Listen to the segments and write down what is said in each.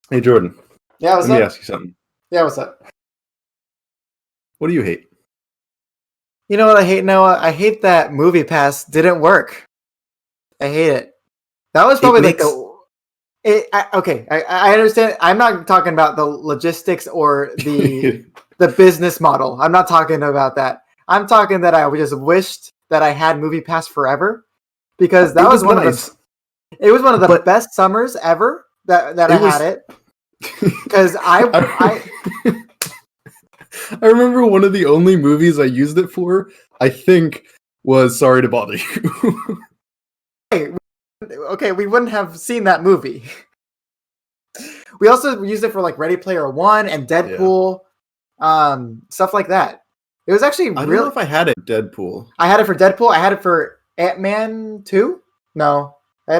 Hey, Jordan. Yeah, what's Let me up? ask you something. Yeah, what's up? What do you hate? You know what I hate, Noah? I hate that Movie Pass didn't work. I hate it. That was It probably like makes the. I understand. I'm not talking about the logistics or it the business model. I'm not talking about that. I'm talking that I just wished that I had Movie Pass forever because that was was one of the. nice, It was one of the but best summers ever that I it had was. it because I I, I remember one of the only movies I used it for. I think was Sorry to Bother You. okay, we wouldn't have seen that movie. We also used it for like Ready Player One and Yeah, Deadpool, stuff like that. It was actually I don't know really. if I had it. Deadpool. I had it for Deadpool. I had it for Ant-Man 2. No, I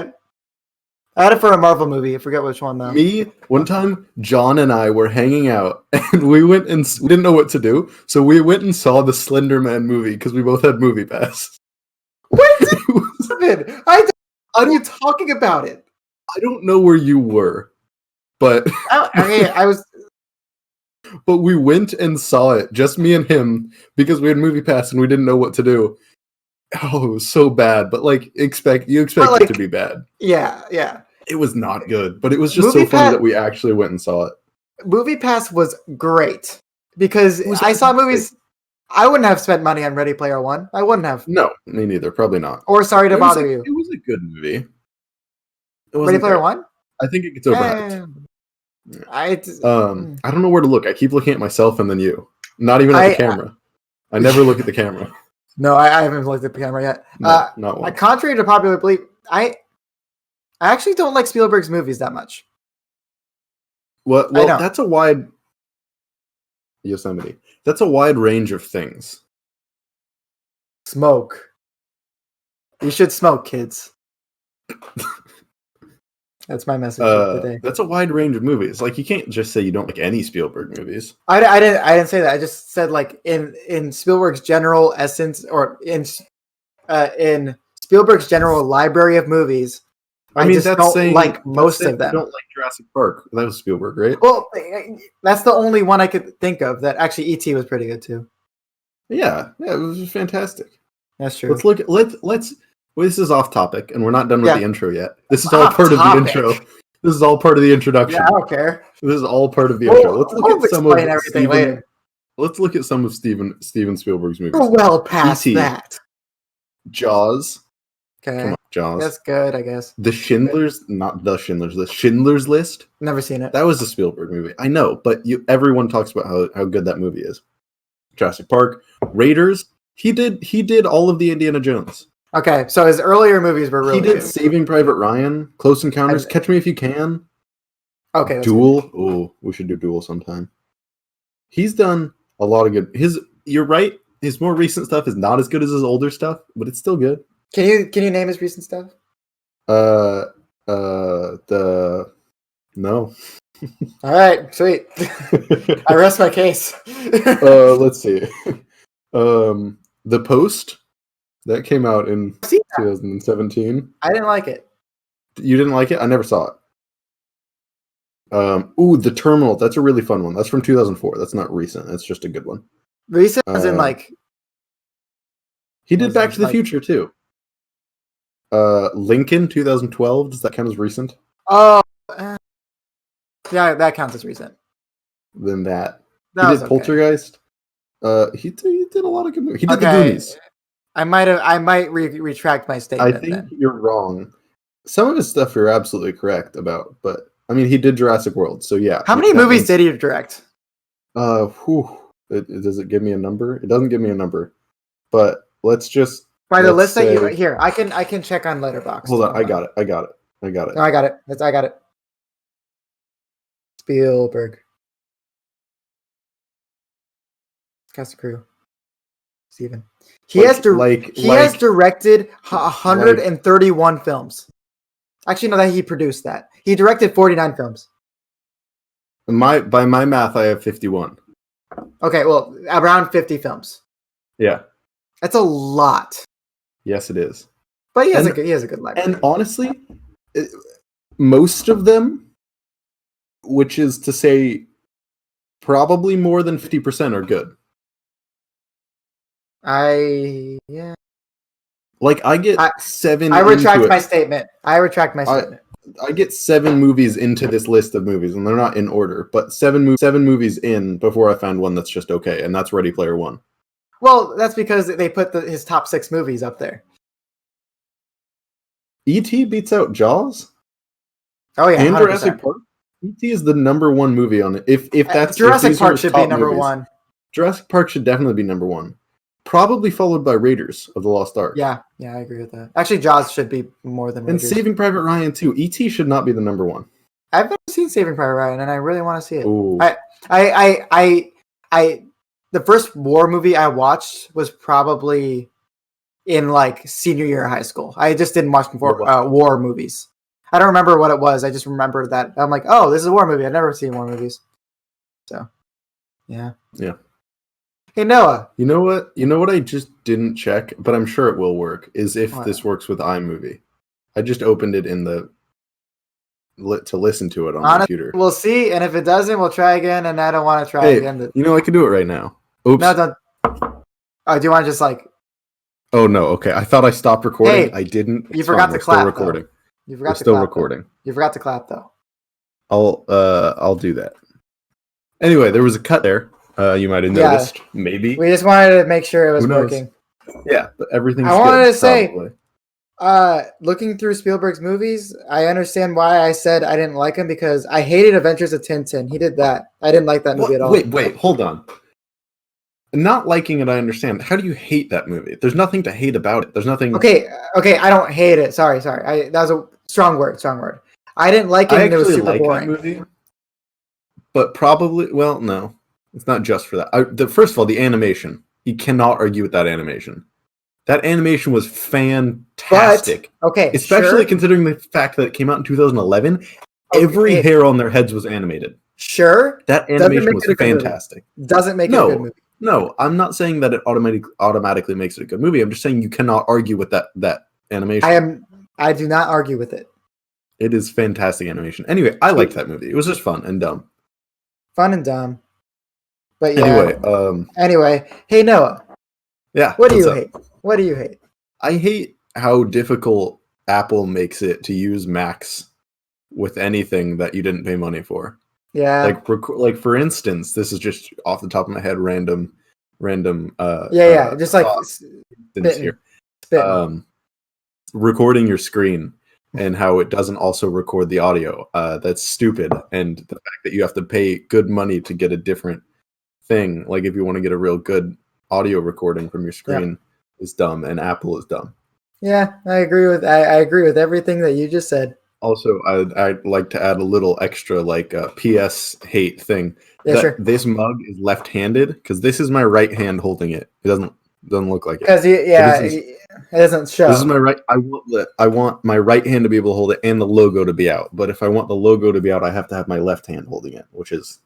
had it for a Marvel movie. I forget which one though. Me, one time, John and I were hanging out, and we went and we didn't know what to do, so we went and saw the Slender Man movie because we both had Movie Pass. What did It was- happen? I Are you don't, talking about it? I don't know where you were, but I was. but we went and saw it, just me and him, because we had Movie Pass and we didn't know what to do. Oh, it was so bad, but like you But expect it to like, be bad. yeah. It was not good, but it was just so Movie funny Pass. that we actually went and saw it. Movie Pass was great because It was I saw fantastic. movies. I wouldn't have spent money on Ready Player One. I wouldn't have. No, me neither. Probably not. Or Sorry to It was Bother You. it was a good movie. It Ready wasn't Player great. One. I think it gets overhyped. Eh, I I don't know where to look. I keep looking at myself and then you. Not even at the I camera. I never look at the camera. no, I haven't looked at the camera yet. No, not once. Contrary to popular belief, I actually don't like Spielberg's movies that much. Well, I don't that's a wide Yosemite. That's a wide range of things. smoke. You should smoke, kids. That's my message of the day. That's a wide range of movies. Like you can't just say you don't like any Spielberg movies. I didn't say that. I just said like in Spielberg's general essence or in Spielberg's general library of movies. I mean, just don't like most of you them. don't like Jurassic Park. That was Spielberg, right? Well, that's the only one I could think of that actually E.T. was pretty good too. Yeah, it was fantastic. That's true. Let's look. Let's. Well, this is off topic, and we're not done with the intro yet. This is all Off part of the topic. intro. This is all part of the introduction. Yeah, I don't care. This is all part of the intro. Let's look We'll at some of explain everything later. Let's look at some of Steven Spielberg's movies. We're well past E.T., that. Jaws. Okay, Come on, Jaws. that's good, I guess. The Schindler's List. Never seen it. That was a Spielberg movie. I know, but everyone talks about how good that movie is. Jurassic Park, Raiders. He did all of the Indiana Jones. Okay, so his earlier movies were really He did good. Saving Private Ryan, Close Encounters, Catch Me If You Can. Okay, Duel. Oh, we should do Duel sometime. He's done a lot of good. You're right. His more recent stuff is not as good as his older stuff, but it's still good. Can you name his recent stuff? No. All right, sweet. I rest my case. Let's see. The Post that came out in 2017. I didn't like it. You didn't like it? I never saw it. The Terminal. That's a really fun one. That's from 2004. That's not recent. That's just a good one. Recent as in like he did Back to the Future too. Lincoln 2012. Does that count as recent? Oh, yeah, that counts as recent. Then that. That he was did okay. Poltergeist. He did a lot of good movies. He did The Okay. Goonies. I might retract my statement. I think then. you're wrom. Some of his stuff you're absolutely correct about, but I mean, he did Jurassic World, so yeah. How many movies did he direct? Does it give me a number? It doesn't give me a number, but let's just By the list that you here, I can check on Letterboxd. Hold on, I got it. No, I got it. I got it. Spielberg. Cast a crew. Steven. He has directed 131 films. Actually, no, that he produced that. He directed 49 films. By my math, I have 51. Okay, well, around 50 films. Yeah. That's a lot. Yes, it is. But he has a good library. And honestly, most of them which is to say, probably more than 50% are good. Like I get 7. I retract my statement. I get 7 movies into this list of movies, and they're not in order, but 7 movies in before I find one that's just okay, and that's Ready Player One. Well, that's because they put his top 6 movies up there. E.T. beats out Jaws. Oh yeah, and Jurassic Park. E.T. is the number 1 movie on it. If that's Jurassic Park should be number 1. Jurassic Park should definitely be number 1. Probably followed by Raiders of the Lost Ark. Yeah, I agree with that. Actually, Jaws should be more than Raiders. And Saving Private Ryan too. E.T. should not be the number 1. I've never seen Saving Private Ryan, and I really want to see it. Ooh. The first war movie I watched was probably in like senior year of high school. I just didn't watch war movies. I don't remember what it was. I just remember that I'm like, oh, this is a war movie. I've never seen war movies. So, yeah. Hey Noah. You know what I just didn't check, but I'm sure it will work, is if this works with iMovie. I just opened it to listen to it on the computer. We'll see, and if it doesn't, we'll try again, and I don't want to try again. I can do it right now. Oops. No, don't. Oh, do you want to just like... Oh, no, okay. I thought I stopped recording. Hey, I didn't. You forgot to clap, still recording. Though. You forgot We're still recording. You forgot to clap, though. I'll do that. Anyway, there was a cut there. You might have noticed, maybe. We just wanted to make sure it was working. Yeah, but everything's good. I wanted to say, looking through Spielberg's movies, I understand why I said I didn't like him, because I hated Adventures of Tintin. He did that. I didn't like that movie at all. Wait, hold on. Not liking it, I understand. How do you hate that movie? There's nothing to hate about it. There's nothing... Okay, I don't hate it. Sorry. That was a strong word. I didn't like it, and it was super boring. That movie, but probably... Well, no. It's not just for that. First of all, the animation. You cannot argue with that animation. That animation was fantastic. But, okay, especially considering the fact that it came out in 2011. Every hair on their heads was animated. Sure. That animation was fantastic. Doesn't make it a good movie. No, I'm not saying that it automatically makes it a good movie. I'm just saying you cannot argue with that animation. I do not argue with it. It is fantastic animation. Anyway, I liked that movie. It was just fun and dumb. But yeah. Anyway, hey Noah. Yeah. What do you hate? What do you hate? I hate how difficult Apple makes it to use Macs with anything that you didn't pay money for. Yeah. Like for instance, this is just off the top of my head, random. Just like spitting. Recording your screen and how it doesn't also record the audio. That's stupid. And the fact that you have to pay good money to get a different thing, like if you want to get a real good audio recording from your screen, is dumb, and Apple is dumb. Yeah, I agree with everything that you just said. Also, I'd like to add a little extra, like PS hate thing. Yeah, sure. This mug is left-handed because this is my right hand holding it. It doesn't look like it. Because it doesn't show. This is my right. I want my right hand to be able to hold it and the logo to be out. But if I want the logo to be out, I have to have my left hand holding it, which is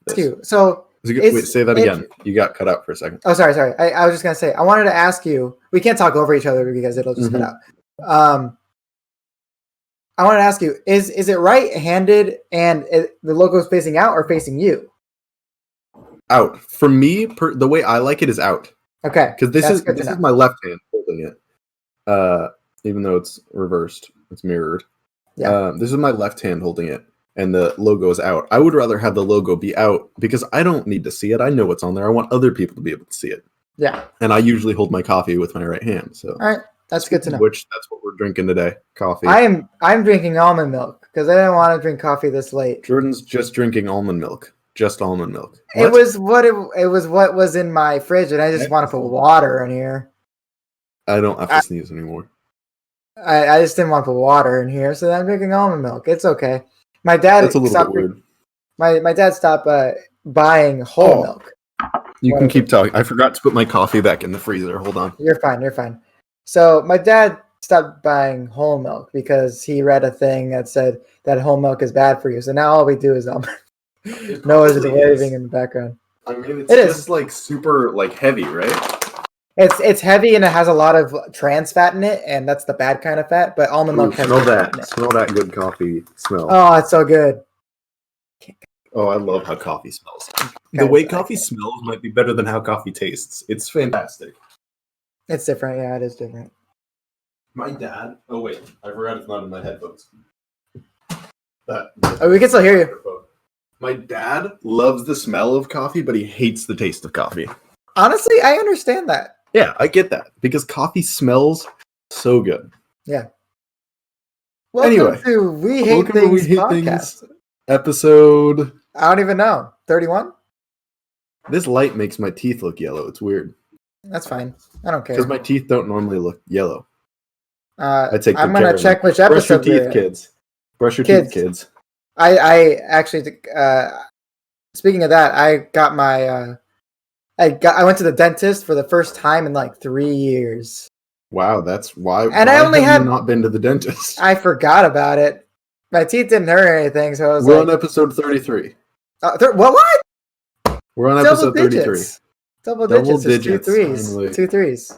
this. Cute. So wait, say that again. You got cut out for a second. Oh, sorry. I was just gonna say. I wanted to ask you. We can't talk over each other because it'll just cut out. I want to ask you: Is it right-handed and the logo is facing out or facing you? Out. For me, the way I like it is out. Okay. Because this is my left hand holding it. Even though it's reversed, it's mirrored. Yeah. This is my left hand holding it, and the logo is out. I would rather have the logo be out because I don't need to see it. I know what's on there. I want other people to be able to see it. Yeah. And I usually hold my coffee with my right hand. So. All right. That's good to know. That's what we're drinking today. Coffee. I'm drinking almond milk because I didn't want to drink coffee this late. Jordan's just drinking almond milk. Just almond milk. What? It was what was in my fridge, and I just want to put water in here. I don't have to sneeze anymore. I just didn't want to put water in here, so I'm drinking almond milk. It's okay. My dad. That's a little bit weird. My dad stopped buying whole milk. You can keep talking. I forgot to put my coffee back in the freezer. Hold on. You're fine. So my dad stopped buying whole milk because he read a thing that said that whole milk is bad for you. So now all we do is almond. Noah's just waving in the background. I mean, it's just like super heavy, right? It's heavy and it has a lot of trans fat in it, and that's the bad kind of fat. But almond milk has smell that good coffee smell. Oh, it's so good. Oh, I love how coffee smells. The way coffee smells might be better than how coffee tastes. It's fantastic. It's different. Yeah, it is different. My dad... Oh, wait. I forgot it's not in my headphones. We can still hear you. My dad loves the smell of coffee, but he hates the taste of coffee. Honestly, I understand that. Yeah, I get that. Because coffee smells so good. Yeah. Welcome to We Hate Things podcast. Episode... I don't even know. 31? This light makes my teeth look yellow. It's weird. That's fine. I don't care. Because my teeth don't normally look yellow. I'm going to check which episode. Brush your teeth, kids. Brush your teeth, kids. I actually, speaking of that, I got my, I went to the dentist for the first time in like 3 years. Wow, that's why. And I only had not been to the dentist. I forgot about it. My teeth didn't hurt or anything, so I was We're on episode 33. What? We're on episode 33. Double digits. 2 threes.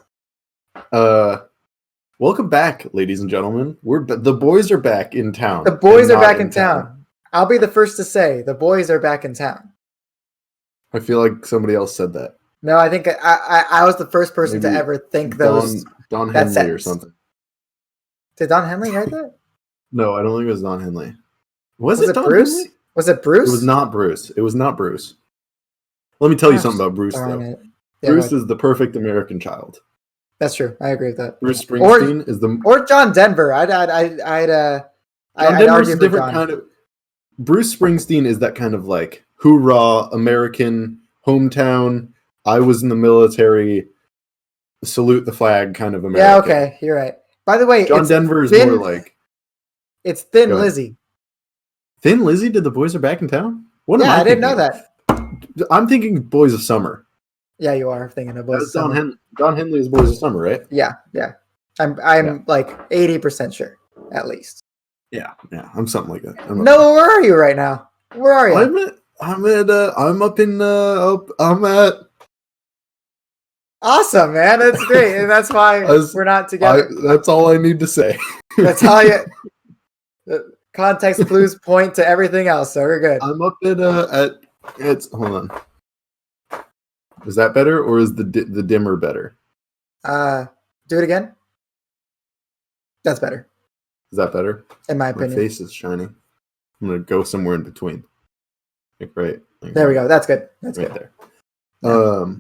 Welcome back, ladies and gentlemen. The boys are back in town. The boys are back in town. I'll be the first to say the boys are back in town. I feel like somebody else said that. No, I think I was the first person to ever think those. Don Henley or something. Did Don Henley write that? No, I don't think it was Don Henley. Was it Bruce? Henley? Was it Bruce? It was not Bruce. Let me tell you something about Bruce, though. Yeah, Bruce is the perfect American child. That's true. I agree with that. Bruce Springsteen is or John Denver. I'd Denver's a different kind of. Bruce Springsteen is that kind of like hoorah American hometown. I was in the military. Salute the flag, kind of American. Yeah, okay, you're right. By the way, John Denver is more like. It's Thin Lizzy. Thin Lizzy? Did the boys are back in town? I didn't know that. I'm thinking Boys of Summer. Yeah, you are thinking of Boys of Summer. Don Henley is Boys of Summer, right? Yeah. I'm like 80% sure, at least. Yeah, I'm something like that. No, where are you right now? Where are you? I'm at. Awesome, man. That's great, and that's why we're not together. That's all I need to say. That's all you. The context clues point to everything else, so we're good. I'm up at hold on. Is that better, or is the dimmer better? Do it again. That's better. Is that better? In my opinion. My face is shining. I'm gonna go somewhere in between. Like right. There we go. That's good. That's right good. There.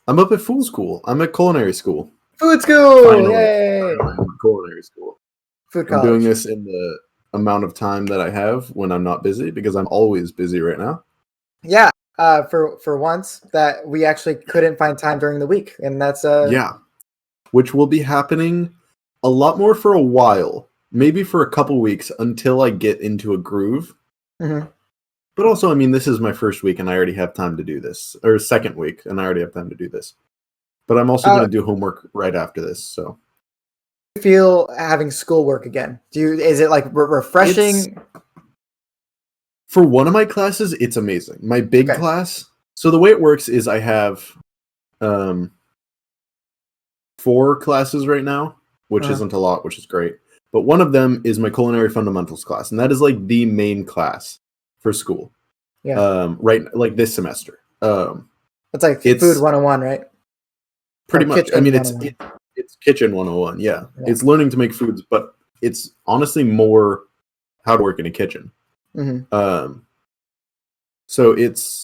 I'm up at food school. I'm at culinary school. Food school! Finally. Yay! Culinary school. Food college. I'm doing this in the amount of time that I have when I'm not busy, because I'm always busy right now. Yeah. For once that we actually couldn't find time during the week, and that's yeah, which will be happening a lot more for a while, maybe for a couple weeks until I get into a groove. Mm-hmm. But also, I mean, this is my first week and I already have time to do this, or second week and I already have time to do this. But I'm also going to do homework right after this. So, you feel having schoolwork again? Is it like refreshing? For one of my classes, it's amazing. My big class. So the way it works is I have 4 classes right now, which isn't a lot, which is great. But one of them is my culinary fundamentals class, and that is like the main class for school. Yeah. Right, like this semester. It's like food 101, right? Pretty much. I mean, it's kitchen 101. Yeah. It's learning to make foods, but it's honestly more how to work in a kitchen. Mm-hmm. So it's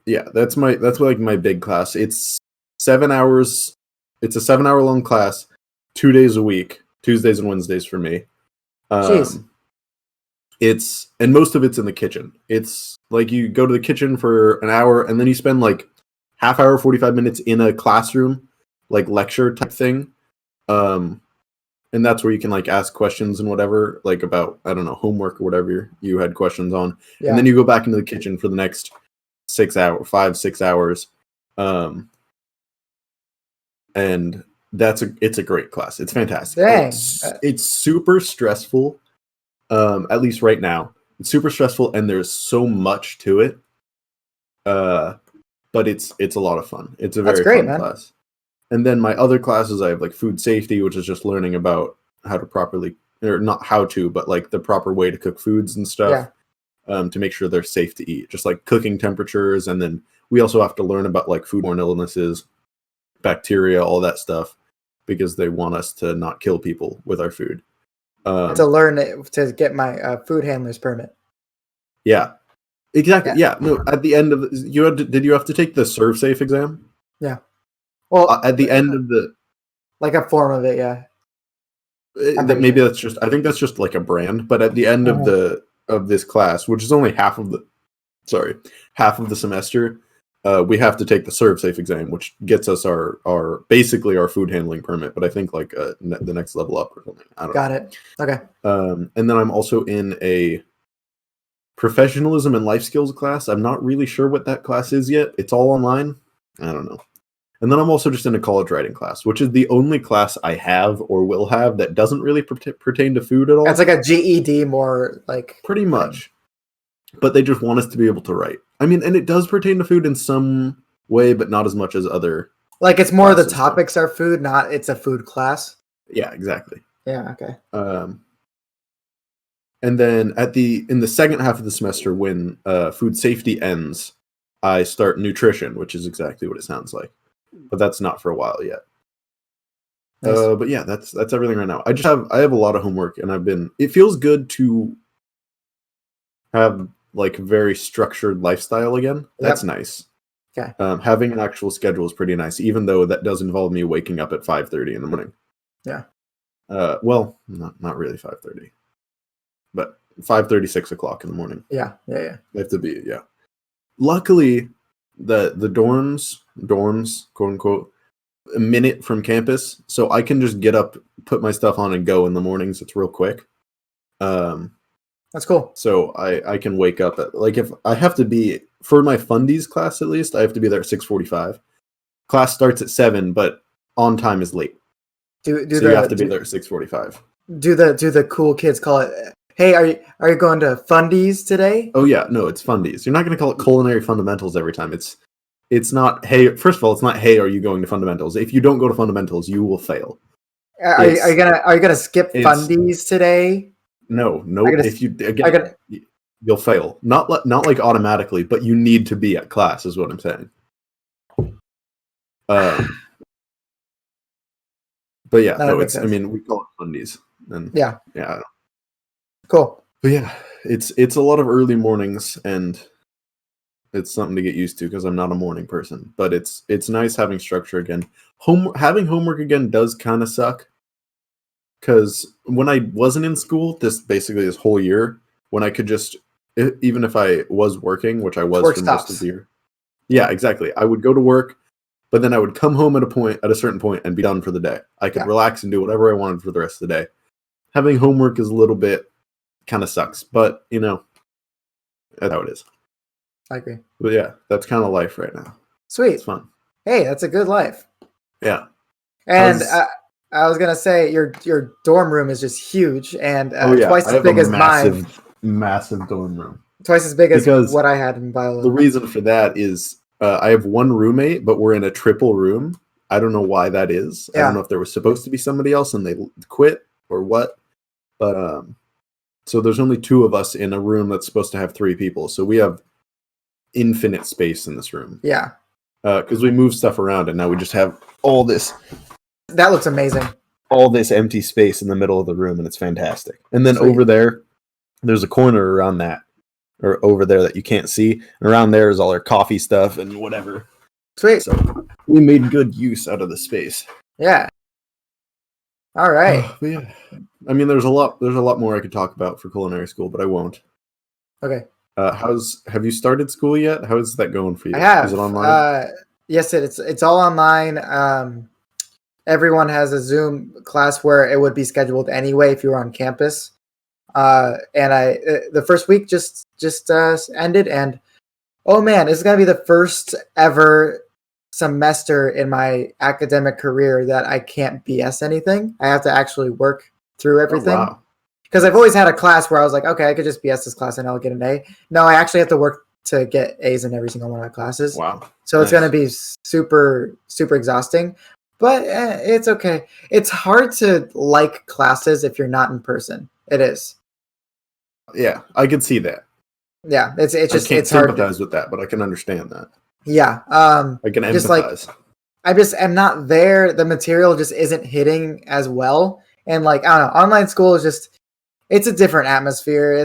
that's like my big class. It's 7 hours. It's a 7-hour long class, 2 days a week, Tuesdays and Wednesdays for me. And most of it's in the kitchen. It's like you go to the kitchen for an hour and then you spend like half hour, 45 minutes in a classroom, like lecture type thing. And that's where you can like ask questions and whatever, like about, I don't know, homework or whatever you had questions on. Yeah. And then you go back into the kitchen for the next 6 hours. And it's a great class. It's fantastic. Dang. It's super stressful. At least right now, it's super stressful and there's so much to it. But it's a lot of fun. It's a very fun class. And then my other classes, I have like food safety, which is just learning about how to properly, or not how to, but like the proper way to cook foods and stuff. to make sure they're safe to eat, just like cooking temperatures. And then we also have to learn about like foodborne illnesses, bacteria, all that stuff, because they want us to not kill people with our food. To learn it, to get my food handler's permit. Yeah, exactly. Yeah. No, at the end of did you have to take the Serve Safe exam? Yeah. Well, at the end of the, like a form of it, yeah. Maybe that's just, I think that's just like a brand, but at the end of this class, which is only half of the semester, we have to take the Serve Safe exam, which gets us our basically our food handling permit, but I think like the next level up or something. I don't know. Got it. Okay. And then I'm also in a professionalism and life skills class. I'm not really sure what that class is yet. It's all online. I don't know. And then I'm also just in a college writing class, which is the only class I have or will have that doesn't really pertain to food at all. It's like a GED, more like pretty much. But they just want us to be able to write. I mean, and it does pertain to food in some way, but not as much as other. Like it's more the topics are food, not it's a food class. Yeah, exactly. Yeah. Okay. And then in the second half of the semester, when food safety ends, I start nutrition, which is exactly what it sounds like. But that's not for a while yet. Nice. But yeah, that's everything right now. I have a lot of homework, and it feels good to have like a very structured lifestyle again. That's nice. Okay. Having an actual schedule is pretty nice, even though that does involve me waking up at 5:30 in the morning. Yeah. Well, not really 5:30, but 5:30, 6 o'clock in the morning. Yeah. They have to be, yeah. Luckily, the dorms, quote unquote, a minute from campus, so I can just get up, put my stuff on, and go in the mornings. It's real quick. That's cool. So I can wake up at, like, if I have to be, for my Fundies class at least, I have to be there at 6:45. Class starts at 7, but on time is late. So you have to be there at 6:45. Do the cool kids call it, hey, are you going to Fundies today? Oh yeah, no, it's Fundies. You're not going to call it culinary fundamentals every time. It's not, hey, first of all, it's not, hey, are you going to fundamentals? If you don't go to fundamentals, you will fail. Are you gonna skip Fundies today? No. If you you'll fail. Not like automatically, but you need to be at class, is what I'm saying. But yeah, I mean, we call it Fundies, and yeah. Cool. But yeah, it's a lot of early mornings, and it's something to get used to because I'm not a morning person. But it's nice having structure again. Having homework again does kind of suck, because when I wasn't in school, this whole year, when I could just, even if I was working, which I was for most of the year. Yeah, exactly. I would go to work, but then I would come home at a certain point and be done for the day. I could relax and do whatever I wanted for the rest of the day. Having homework is a little bit kind of sucks, but that's how it is. I agree. But yeah, that's kind of life right now. Sweet. It's fun. Hey, that's a good life. Yeah. And I was gonna say your dorm room is just huge and twice as big as mine. Massive dorm room. Twice as big as what I had in Viola. The reason for that is I have one roommate, but we're in a triple room. I don't know why that is. I don't know if there was supposed to be somebody else and they quit or what. But so there's only 2 of us in a room that's supposed to have 3 people. So we have infinite space in this room. Yeah. Because we move stuff around and now we just have all this. That looks amazing. All this empty space in the middle of the room, and it's fantastic. And then over there's a corner around that, or over there that you can't see. And around there is all our coffee stuff and whatever. Sweet. So we made good use out of the space. Yeah. All right. But yeah. I mean, there's a lot more I could talk about for culinary school, but I won't. Okay. Have you started school yet? How is that going for you? I have. Is it online? Yes, it's all online. Everyone has a Zoom class where it would be scheduled anyway if you were on campus. And the first week just ended, and oh man, this is gonna be the first ever semester in my academic career that I can't BS anything. I have to actually work through everything. Oh, wow. Because I've always had a class where I was like, okay, I could just BS this class and I'll get an A. No, I actually have to work to get A's in every single one of my classes. Wow. So It's going to be super, super exhausting, but it's okay. It's hard to like classes if you're not in person. It is. Yeah, I could see that. Yeah, it's just I can't it's hard sympathize with that, but I can understand that. Yeah, I can just empathize. I just am not there. The material just isn't hitting as well, and like I don't know, online school is just it's a different atmosphere.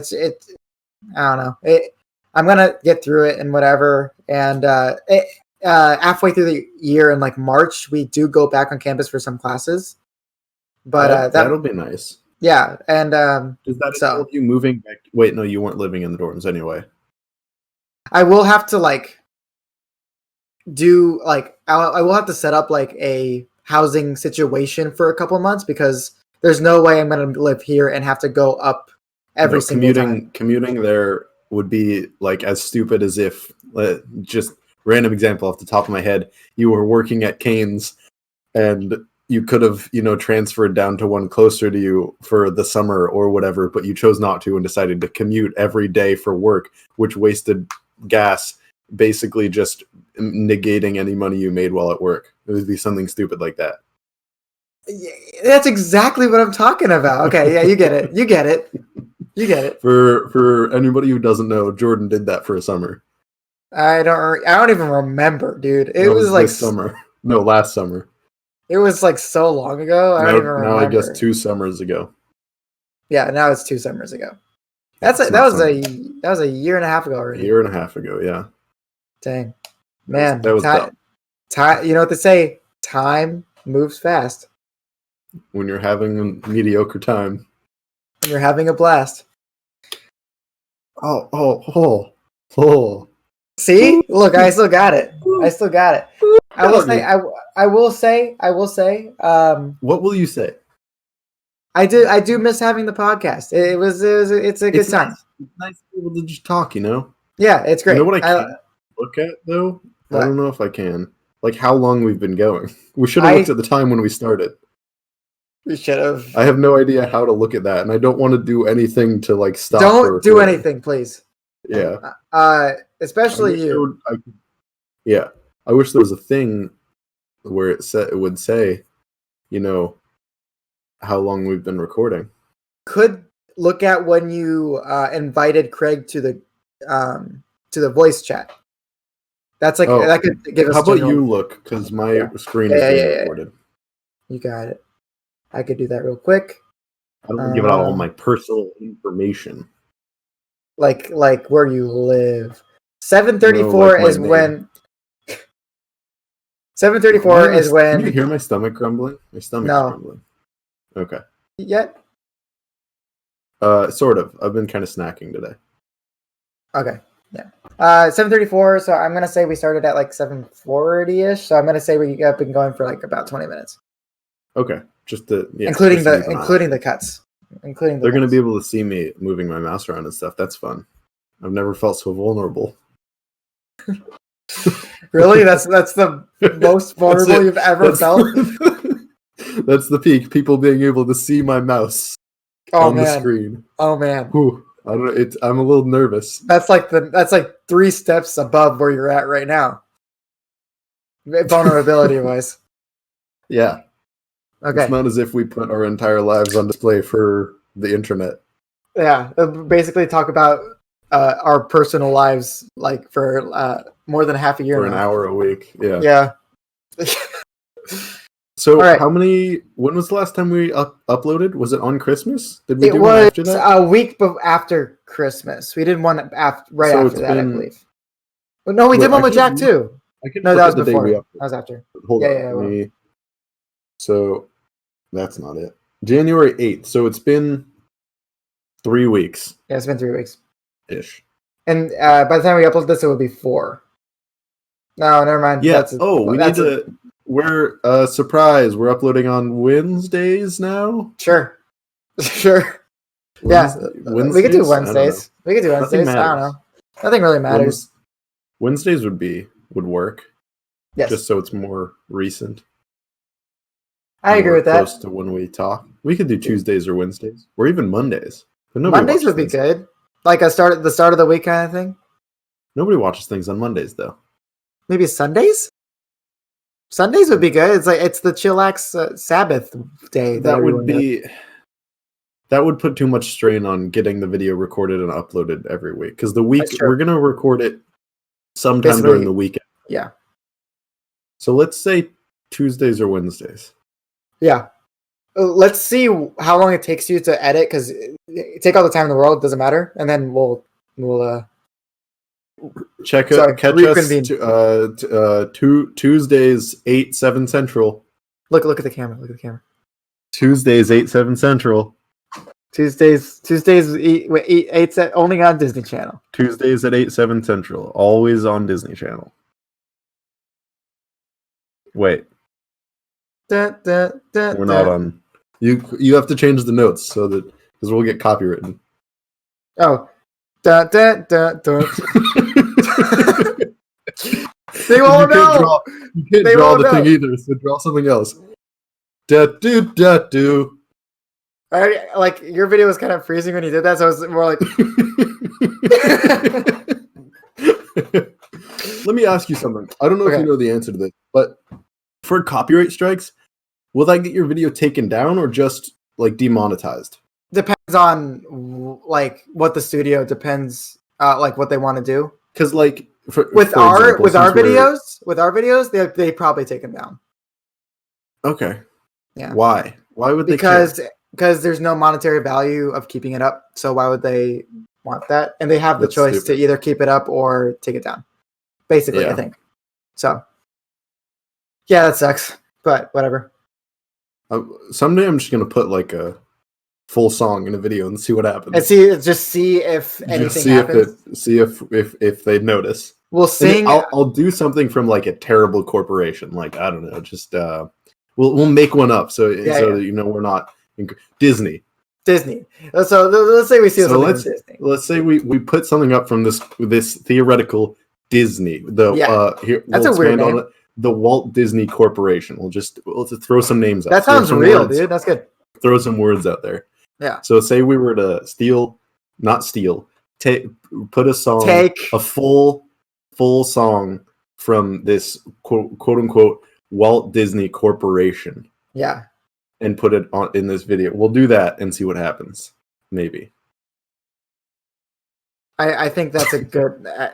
I don't know. I'm gonna get through it and whatever. And halfway through the year in like March, we do go back on campus for some classes. But that'll be nice. Yeah, and does that involve you moving back? Wait, no, you weren't living in the dorms anyway. I will have to like do like I will have to set up like a housing situation for a couple months because there's no way I'm going to live here and have to go up every single time. Commuting there would be like as stupid as if just random example off the top of my head, you were working at Cane's and you could have, transferred down to one closer to you for the summer or whatever, but you chose not to and decided to commute every day for work, which wasted gas, basically just negating any money you made while at work. It would be something stupid like that. That's exactly what I'm talking about. Okay, yeah, you get it. You get it. For anybody who doesn't know, Jordan did that for a summer. I don't even remember, dude. It was like this summer. No, last summer. It was like so long ago. I don't even remember. Now I guess 2 summers ago. Yeah, now it's 2 summers ago. That was a year and a half ago already. A year and a half ago, yeah. Dang, man, that was dumb. Time. You know what they say? Time moves fast. When you're having a mediocre time. When you're having a blast. Oh. See? Look, I still got it. I will say. What will you say? I do miss having the podcast. It's a good time. It's nice to be able to just talk, Yeah, it's great. You know what I can't look at though? What? I don't know if I can. Like how long we've been going. We should have looked at the time when we started. We should have. I have no idea how to look at that, and I don't want to do anything to like stop. Don't do anything, please. Yeah. Especially you. I wish there was a thing where it would say, how long we've been recording. Could look at when you invited Craig to the voice chat. That's like that could give us. How about you look? Because my screen is being recorded. You got it. I could do that real quick. I don't give out all my personal information. Like where you live. 7:34 is when. 7:34 is when. Can you hear my stomach grumbling? My stomach's grumbling. Okay. Yet? Sort of. I've been kind of snacking today. Okay. Yeah. 7:34. So I'm gonna say we started at like 7:40ish. So I'm gonna say we have been going for like about 20 minutes. Okay. Just including the cuts. They're gonna be able to see me moving my mouse around and stuff. That's fun. I've never felt so vulnerable. Really? That's the most vulnerable you've ever felt? That's the peak. People being able to see my mouse on the screen. Oh man. Whew. I don't know. I'm a little nervous. That's like 3 steps above where you're at right now. Vulnerability wise. Yeah. Okay. It's not as if we put our entire lives on display for the internet. Yeah. Basically talk about our personal lives like for more than half a year. For an hour a week. Yeah. Yeah. So when was the last time we uploaded? Was it on Christmas? Did we do one after that? A week after Christmas. We did one after that, I believe. But no, we did one with Jack too. No, that was before. That was after. Hold on. So that's not it. January 8th. So it's been 3 weeks. Yeah, it's been 3 weeks. Ish. And by the time we upload this, it would be 4. No, never mind. Yeah. We're surprise. We're uploading on Wednesdays now. Sure. Yeah, Wednesdays? We could do Wednesdays. I don't know. Nothing really matters. Wednesdays would work. Yes. Just so it's more recent. I agree with that. Close to when we talk. We could do Tuesdays or Wednesdays, or even Mondays. But Mondays would be good. Like the start of the week kind of thing. Nobody watches things on Mondays though. Maybe Sundays. Sundays would be good. It's the chillax Sabbath day. That would be. that would put too much strain on getting the video recorded and uploaded every week. Because we're gonna record it sometime during the weekend. Yeah. So let's say Tuesdays or Wednesdays. Yeah. Let's see how long it takes you to edit, because take all the time in the world, doesn't matter, and then we'll catch us Tuesdays 8-7 Central. Look at the camera. Look at the camera. Tuesdays 8-7 Central. Tuesdays 8 only on Disney Channel. Tuesdays at 8-7 Central, always on Disney Channel. Wait. We're not on. You have to change the notes so that because we'll get copywritten. Oh. They won't know. You can't draw the thing either, so draw something else. Do. Like your video was kind of freezing when you did that, so it was more like. Let me ask you something. I don't know if you know the answer to this, but for copyright strikes, will that get your video taken down or just like demonetized? Depends on like what the studio depends, like what they want to do. Because like with our videos, they probably take them down. Okay. Yeah. Why? Why would they? Because there's no monetary value of keeping it up. So why would they want that? And they have the choice to either keep it up or take it down. Basically, I think. So. Yeah, that sucks. But whatever. Someday I'm just gonna put like a full song in a video and see what happens. And see if anything happens. See if they notice. We'll sing. I'll do something from like a terrible corporation. Like I don't know, just we'll make one up so that you know we're not Disney. So let's say we see something from Disney. Let's say we put something up from this theoretical Disney. That's a weird name. The Walt Disney Corporation. We'll just throw some names out. That sounds real, dude. That's good. Throw some words out there. Yeah. So say we were to put a song, a full song from this quote unquote Walt Disney Corporation. Yeah. And put it on in this video. We'll do that and see what happens. Maybe. I think that's a good. I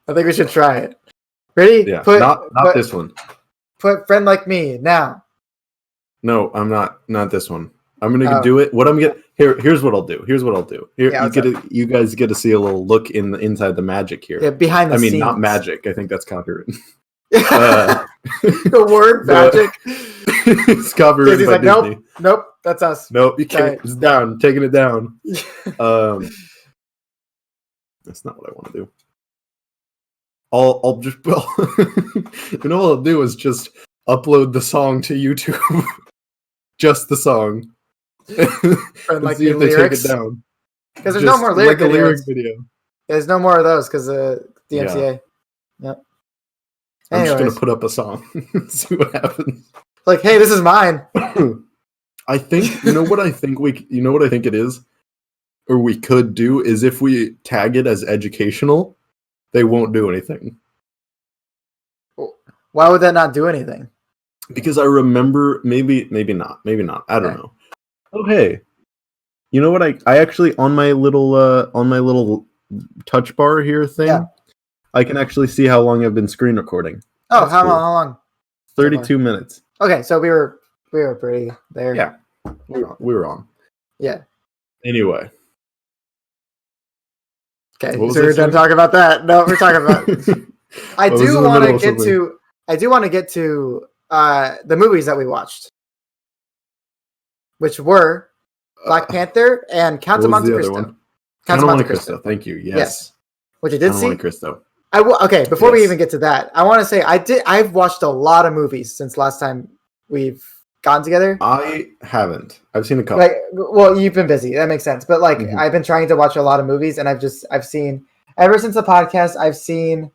think we should try it. Ready? Yeah. Not this one. Put "Friend Like Me" now. No, I'm not. Not this one. I'm gonna do it. What I'm gonna here's what I'll do. Here, you guys get to see a little look inside the magic here. Yeah, behind the scenes. Not magic. I think that's copyrighted. The word magic. It's copyrighted by Disney. Nope, that's us. Nope, you can't. It's down. Taking it down. That's not what I want to do. I'll just what I'll do is just upload the song to YouTube. Just the song. And like see if they take it down. Because there's no more lyric video. There's no more of those because the DMCA. Yeah. Yep. I'm just gonna put up a song and see what happens. Like, hey, this is mine. I think what I think it is, or we could do is if we tag it as educational, they won't do anything. Why would that not do anything? Because I remember maybe not. I don't know. Oh hey, you know what? I actually on my little touch bar here thing, I can actually see how long I've been screen recording. Oh, how long? 32 minutes. Okay, so we were pretty there. Yeah, we were on. Yeah. Anyway. Okay, so we're done talking about that. No, we're talking about. I do want to get to the movies that we watched, which were Black Panther and Count of Monte Cristo. Count of Monte Cristo. Thank you. Yes. Which I did see. Monte Cristo. Before we even get to that, I want to say I've watched a lot of movies since last time we've gotten together. I haven't. I've seen a couple. You've been busy. That makes sense. But I've been trying to watch a lot of movies, and I've seen ever since the podcast. I've seen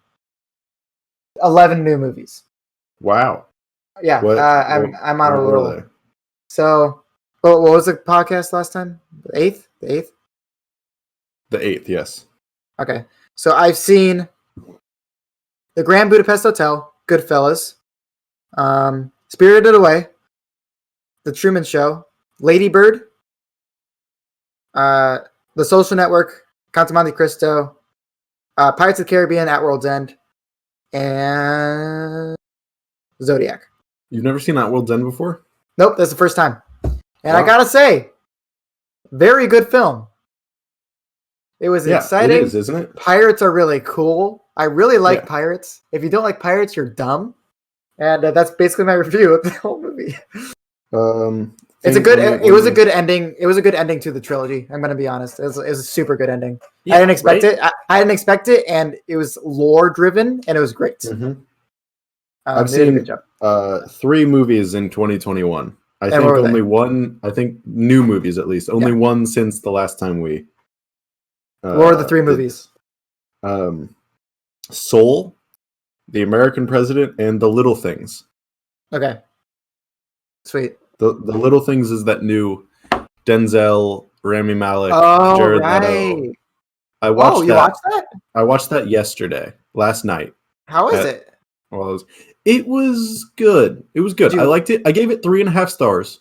11 new movies. Wow. Yeah. I'm on a roll. So, what was the podcast last time? The 8th. The 8th. Yes. Okay. So I've seen The Grand Budapest Hotel, Goodfellas, Spirited Away, The Truman Show, Lady Bird, The Social Network, Count of Monte Cristo, Pirates of the Caribbean at World's End, and Zodiac. You've never seen At World's End before? Nope, that's the first time. And Wow. I gotta say, very good film. It was exciting. It is, isn't it? Pirates are really cool. I really like pirates. If you don't like pirates, you're dumb. And that's basically my review of the whole movie. It's a good. It was a good ending. It was a good ending to the trilogy. I'm gonna be honest. It was a super good ending. I didn't expect it. I didn't expect it, and it was lore driven, and it was great. Mm-hmm. I've seen 3 movies in 2021. I think only one. I think new movies at least. Only one since the last time we. What were the 3 movies? Soul, The American President, and The Little Things. Okay. Sweet. The Little Things is that new Denzel, Rami Malek, Jared Leto. I watched you watched that? I watched that last night. How is it? Well, it was good. It was good. I liked it. I gave it 3.5 stars.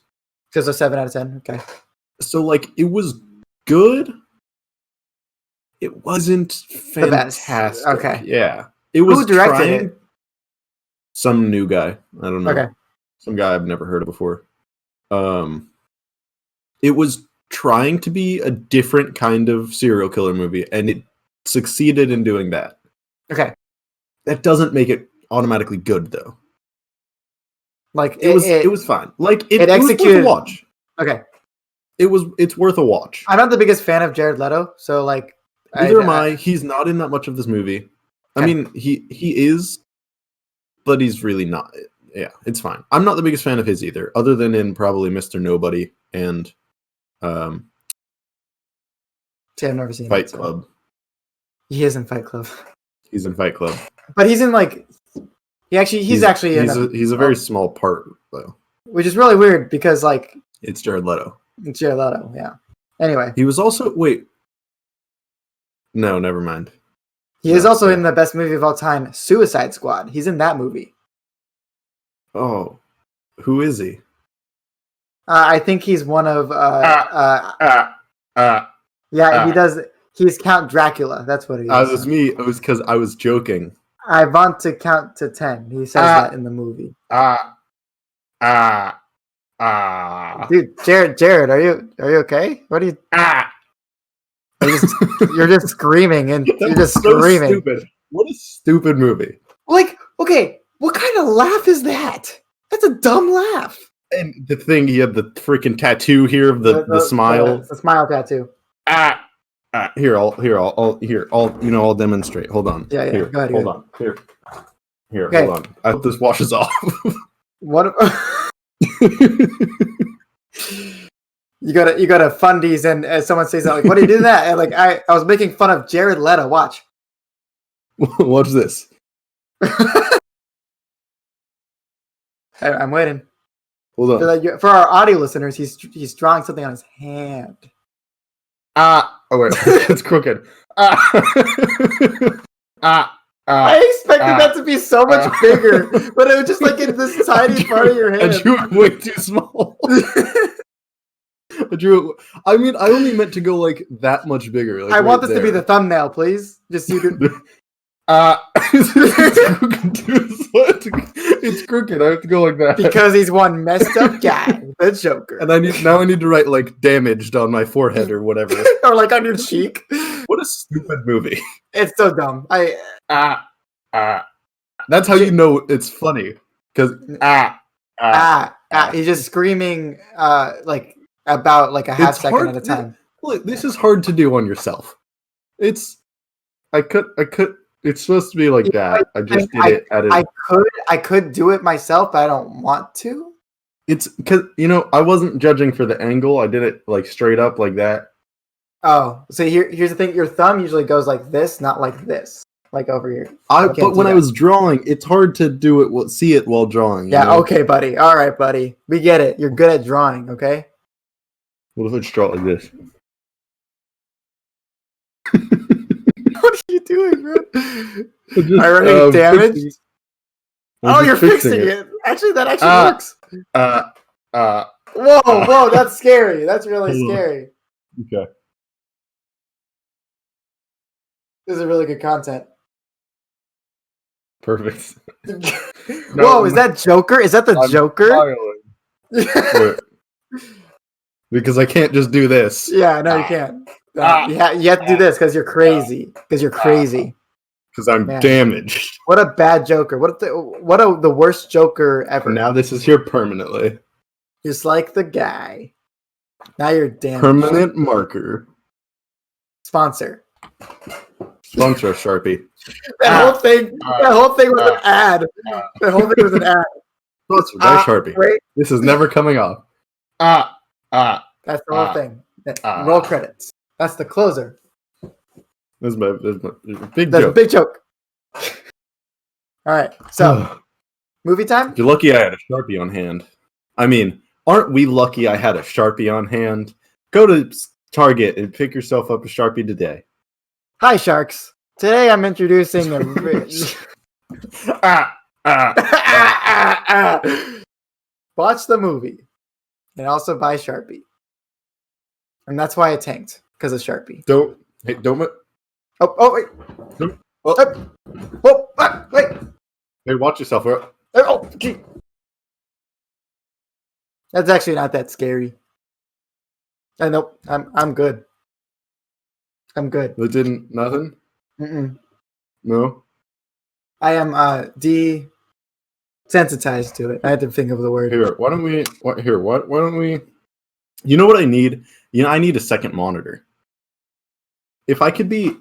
Because of 7 out of 10. Okay. So it was good. It wasn't fantastic. Okay. Yeah. It was. Who directed it? Some new guy. I don't know. Okay. Some guy I've never heard of before. It was trying to be a different kind of serial killer movie, and it succeeded in doing that. Okay. That doesn't make it automatically good, though. It was fine. It executed. was worth a watch. Okay. It's worth a watch. I'm not the biggest fan of Jared Leto, so neither am I. He's not in that much of this movie. Okay. I mean, he is, but he's really not. Yeah, it's fine. I'm not the biggest fan of his either, other than in probably Mr. Nobody and I've never seen Fight Club. He is in Fight Club. He's in Fight Club. But he's in he's a very small part though. Which is really weird because it's Jared Leto. It's Jared Leto, yeah. Anyway. He was also No, never mind. He is also in the best movie of all time, Suicide Squad. He's in that movie. Oh. Who is he? I think he's one of he does. He's Count Dracula. That's what he is. It was me. It was because I was joking. I want to count to 10. He says that in the movie. Dude, Jared, are you okay? What are you? You're just screaming and you're just screaming. Stupid. What a stupid movie. Okay, what kind of laugh is that? That's a dumb laugh. And the thing, he had the freaking tattoo here of the smile. The smile tattoo. Here, I'll demonstrate. Hold on. Yeah. Here, go ahead. Hold on. Here, okay. Hold on. I hope this washes off. What? You got to Fundies, and someone says that, what do you do that? And I was making fun of Jared Leto. Watch. Watch this. I'm waiting. Hold on. For our audio listeners, he's drawing something on his hand. Oh wait, it's crooked. I expected that to be so much bigger, but it was just in this tiny part of your hand. I drew it way too small. I mean, I only meant to go that much bigger. I want this to be the thumbnail, please. Just so you can. It's crooked. I have to go like that because he's one messed up guy, the Joker. And I need to write damaged on my forehead or whatever, or on your cheek. What a stupid movie! It's so dumb. That's how you know it's funny because he's just screaming about a half second at a time. Look, this is hard to do on yourself. It's supposed to be like that. I just did it at it. I could do it myself, but I don't want to. It's because I wasn't judging for the angle. I did it straight up like that. Oh, so here's the thing: your thumb usually goes like this, not like this, over here. But when I was drawing, it's hard to do it. See it while drawing. Yeah. Okay, buddy. All right, buddy. We get it. You're good at drawing. Okay. What if I just draw it like this? What are you doing, bro? Already damaged? You're fixing it. Actually, that actually works. Whoa, that's scary. That's really scary. Okay. This is really good content. Perfect. Whoa, is that Joker? Is that the Joker? Because I can't just do this. Yeah, no, you can't. You have to do this because you're crazy. Because I'm damaged. What a bad Joker. What the worst Joker ever. And now this is here permanently. Just like the guy. Now you're damaged. Permanent marker. Sponsor Sharpie. That whole thing was an ad. The whole thing was an ad. Sponsored by Sharpie. Wait. This is never coming off. That's the whole thing. Roll credits. That's the closer. That's my big joke. That's a big joke. All right. So, movie time? You're lucky I had a Sharpie on hand. I mean, aren't we lucky I had a Sharpie on hand? Go to Target and pick yourself up a Sharpie today. Hi, Sharks. Today I'm introducing a... Watch the movie. And also buy Sharpie. And that's why I tanked. Because of Sharpie. Don't... wait. Wait. Hey, watch yourself. Oh, gee. That's actually not that scary. I know. I'm good. I'm good. It didn't... Nothing? Mm-mm. No? I am desensitized to it. I had to think of the word. Here, why don't we... You know what I need? I need a second monitor. If I could be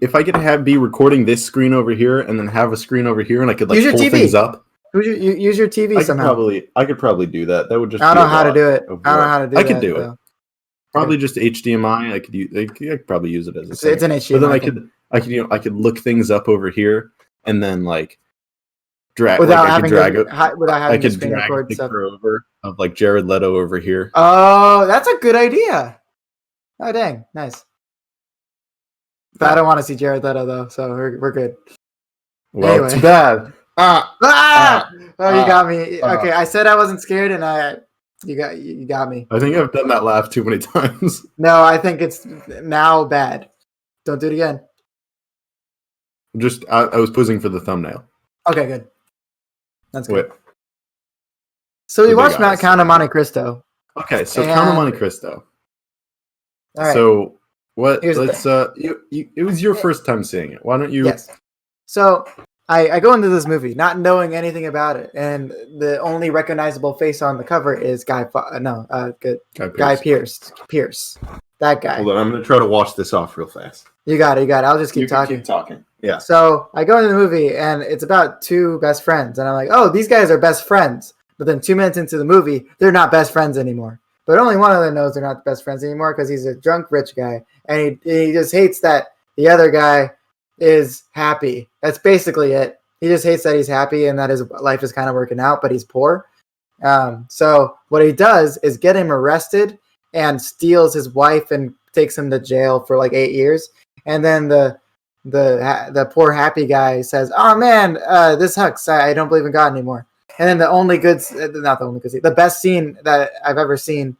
recording this screen over here and then have a screen over here and I could pull things up. Use your TV somehow. I could probably do that. That would just... I don't know how to do it. I could do it. Probably just HDMI. I could probably use it as a... It's an HDMI. But then I could look things up over here and then drag without having drag to screen record stuff over of Jared Leto over here. Oh, that's a good idea. Oh dang, nice. But I don't want to see Jared Leto though, so we're good. Well, anyway. Too bad. Oh, you got me. Okay, I said I wasn't scared, and you got me. I think I've done that laugh too many times. No, I think it's now bad. Don't do it again. Just I was posing for the thumbnail. Okay, good. That's good. Wait. So we watched Count of Monte Cristo. Okay, so Count of Monte Cristo. All right. So what? It was your first time seeing it. Why don't you? Yes. So I go into this movie not knowing anything about it, and the only recognizable face on the cover is Guy Pearce. That guy. Hold on, I'm gonna try to wash this off real fast. You got it. I'll just keep talking. Keep talking. Yeah. So I go into the movie, and it's about two best friends, and I'm like, oh, these guys are best friends. But then 2 minutes into the movie, they're not best friends anymore. But only one of them knows they're not best friends anymore because he's a drunk rich guy, and he just hates that the other guy is happy. That's basically it. He just hates that he's happy and that his life is kind of working out, but he's poor. So what he does is get him arrested and steals his wife and takes him to jail for 8 years. And then the poor happy guy says, "Oh man, this sucks. I don't believe in God anymore." And then the best scene that I've ever seen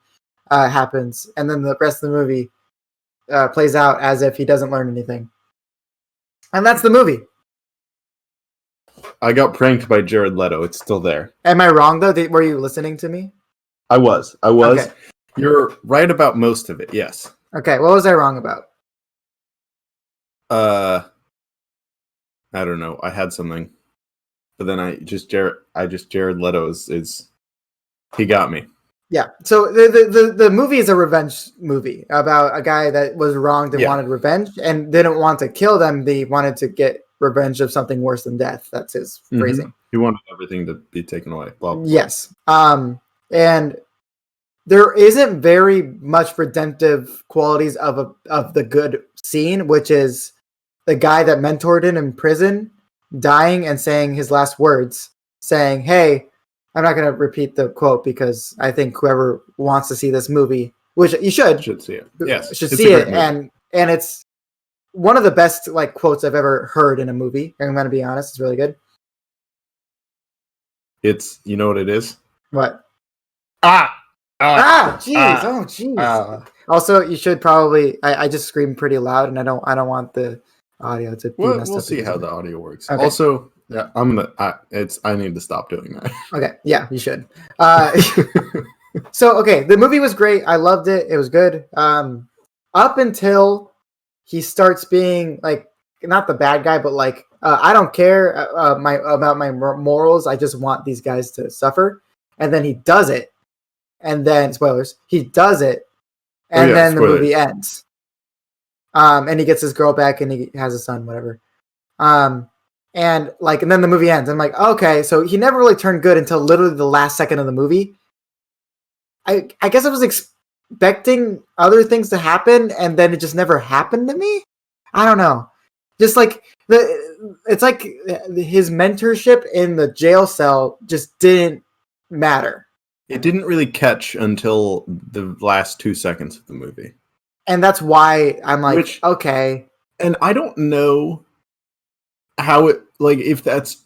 happens, and then the rest of the movie plays out as if he doesn't learn anything. And that's the movie. I got pranked by Jared Leto. It's still there. Am I wrong though? Were you listening to me? I was. Okay. You're right about most of it. Yes. Okay. What was I wrong about? I don't know. I had something, but then Jared Leto is he got me. Yeah. So the movie is a revenge movie about a guy that was wronged and wanted revenge and didn't want to kill them. They wanted to get revenge of something worse than death. That's his phrasing. He wanted everything to be taken away. Well, yes. And there isn't very much redemptive qualities of the good scene, which is the guy that mentored him in prison dying and saying his last words, saying, "Hey," I'm not going to repeat the quote because I think whoever wants to see this movie, which you should see it. Yes, should see it. And it's one of the best quotes I've ever heard in a movie. I'm going to be honest. It's really good. It's, you know what it is? What? Jeez. Also, you should probably. I just screamed pretty loud, and I don't want the audio to be messed up. We'll see how the audio works. Okay. Also, yeah, I need to stop doing that. Okay, yeah, you should. So, okay, the movie was great. I loved it. It was good. Up until he starts being like not the bad guy, but like I don't care about my morals. I just want these guys to suffer. And then he does it. And then spoilers, he does it. And then spoilers. The movie ends. And he gets his girl back and he has a son, whatever. And then the movie ends. I'm like, okay, so he never really turned good until literally the last second of the movie. I guess I was expecting other things to happen, and then it just never happened to me. I don't know. Just like it's like his mentorship in the jail cell just didn't matter. It didn't really catch until the last 2 seconds of the movie. And that's why I'm like, okay. And I don't know how it, like, if that's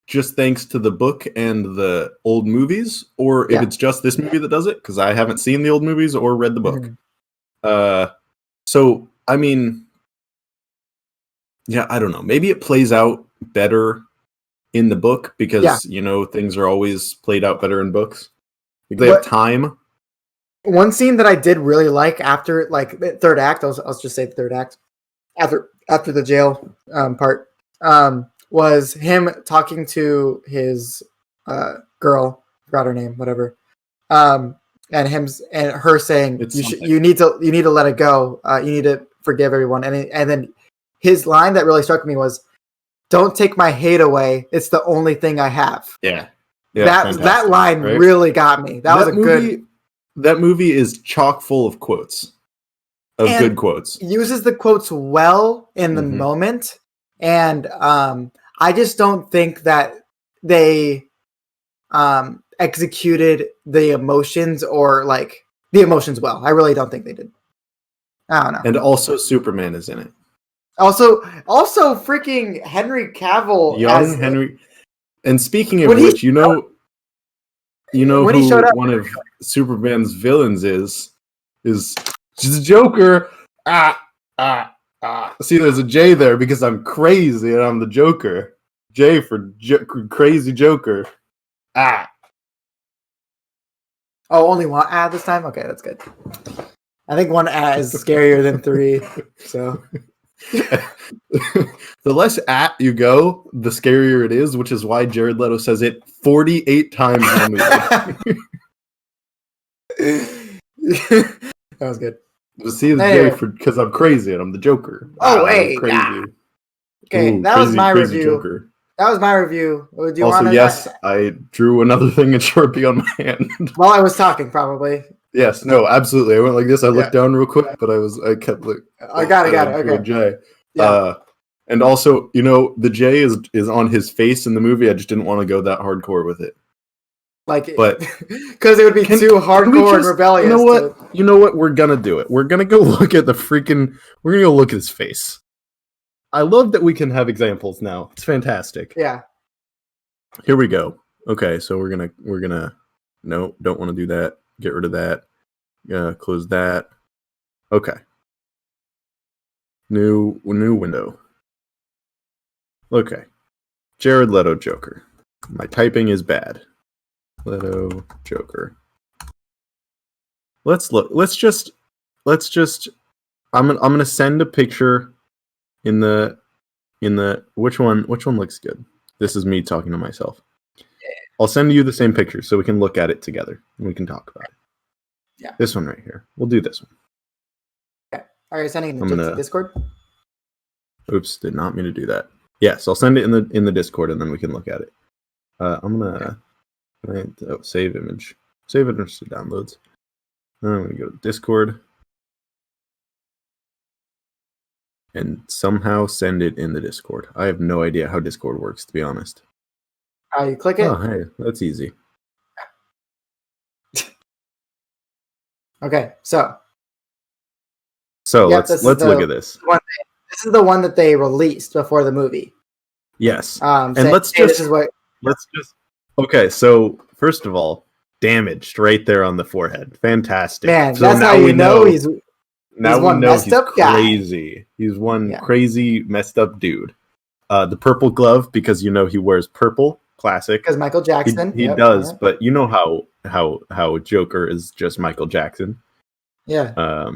just thanks to the book and the old movies, or if it's just this movie that does it, because I haven't seen the old movies or read the book. Mm-hmm. So, I mean, yeah, I don't know. Maybe it plays out better in the book because, things are always played out better in books. They have time. One scene that I did really like after, like, the third act, I'll just say the third act, after the jail part, was him talking to his girl, forgot her name, whatever, and her saying, you need to let it go. You need to forgive everyone. And then his line that really struck me was, "Don't take my hate away. It's the only thing I have." Yeah. That line really got me. That movie is chock full of quotes, of good quotes. Uses the quotes well in the moment, and I just don't think that they executed the emotions well. I really don't think they did. I don't know. And also, Superman is in it. Also, freaking Henry Cavill, young Henry. And speaking of which, you know who one of Superman's villains is the Joker. See, there's a J there because I'm crazy and I'm the Joker. J for crazy Joker. Oh, only one this time? Okay, that's good. I think one is scarier than 3. So the less you go, the scarier it is, which is why Jared Leto says it 48 times in the movie. That was good. See the J for because I'm crazy and I'm the Joker. Hey, crazy. Nah. Okay, that was my review. Joker. That was my review. Do you also, yes, I drew another thing in Sharpie on my hand while I was talking, probably. Yes, no, absolutely. I went like this. I looked down real quick, but I kept looking. I got it. Okay. J. Yeah. And also, the J is on his face in the movie. I just didn't want to go that hardcore with it. But because it would be too hardcore and rebellious. You know what? We're gonna do it. We're gonna go look at we're gonna go look at his face. I love that we can have examples now. It's fantastic. Yeah. Here we go. Okay, so we're gonna no, don't want to do that. Get rid of that. Close that. Okay. New window. Okay. Jared Leto Joker. My typing is bad. Leto Joker. Let's look. Let's just I'm gonna send a picture in the which one looks good? This is me talking to myself. I'll send you the same picture so we can look at it together and we can talk about it. Yeah. This one right here. We'll do this one. Okay. Are you sending it to Discord? Oops, did not mean to do that. Yes, I'll send it in the Discord and then we can look at it. I'm gonna save image. Save image to downloads. I'm gonna go to Discord and somehow send it in the Discord. I have no idea how Discord works, to be honest. You click it. Oh, hey, that's easy. Okay, so let's look at this. This is the one that they released before the movie. Yes, and okay. So first of all, damaged right there on the forehead. Fantastic. Man, so that's how you know he's one messed up crazy. Guy. He's one crazy messed up dude. The purple glove, because he wears purple. Classic. Because Michael Jackson. He does, but you know how Joker is just Michael Jackson. Yeah.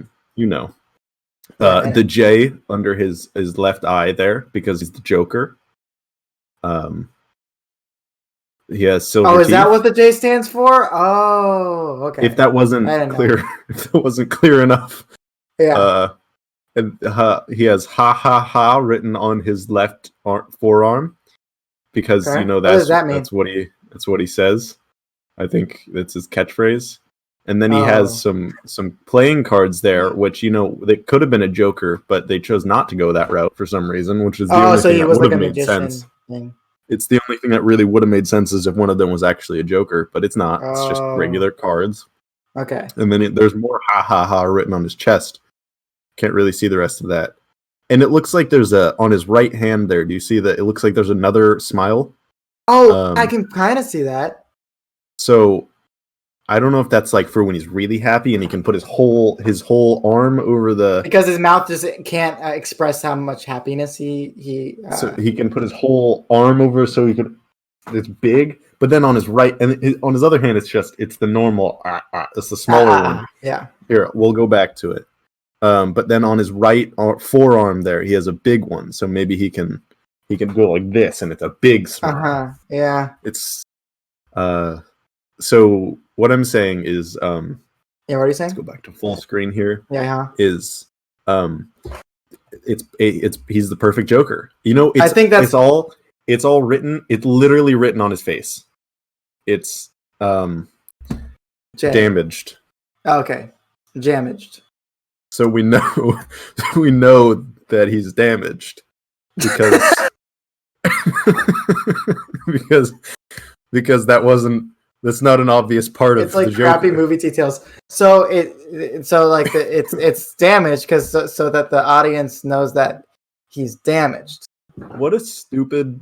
The J under his left eye there, because he's the Joker. He has silver teeth. Is that what the J stands for? Oh, okay. If that wasn't clear enough. Yeah. And he has ha ha ha written on his left forearm, because that's what he says. I think that's his catchphrase. And then he has some playing cards there, which they could have been a Joker, but they chose not to go that route for some reason, which is the only thing that would have made sense. Thing. It's the only thing that really would have made sense is if one of them was actually a Joker, but it's not. It's just regular cards. Okay. And then there's more ha ha ha written on his chest. Can't really see the rest of that. And it looks like there's on his right hand there. Do you see that? It looks like there's another smile. Oh, I can kind of see that. So I don't know if that's like for when he's really happy and he can put his whole arm over the, because his mouth just can't express how much happiness so he can put his whole arm over, so he could. It's big, but then on his right and on his other hand, it's the normal. It's the smaller one. Yeah. Here, we'll go back to it. But then on his right forearm there, he has a big one, so maybe he can go like this, and it's a big smile. Yeah. It's So what I'm saying is, what are you saying? Let's go back to full screen here. Yeah. Is he's the perfect Joker. I think that's it's all written. It's literally written on his face. It's damaged. Okay, damaged. So we know that he's damaged because because that's not an obvious part of the Joker. It's like crappy movie details. So it's damaged because so that the audience knows that he's damaged. What a stupid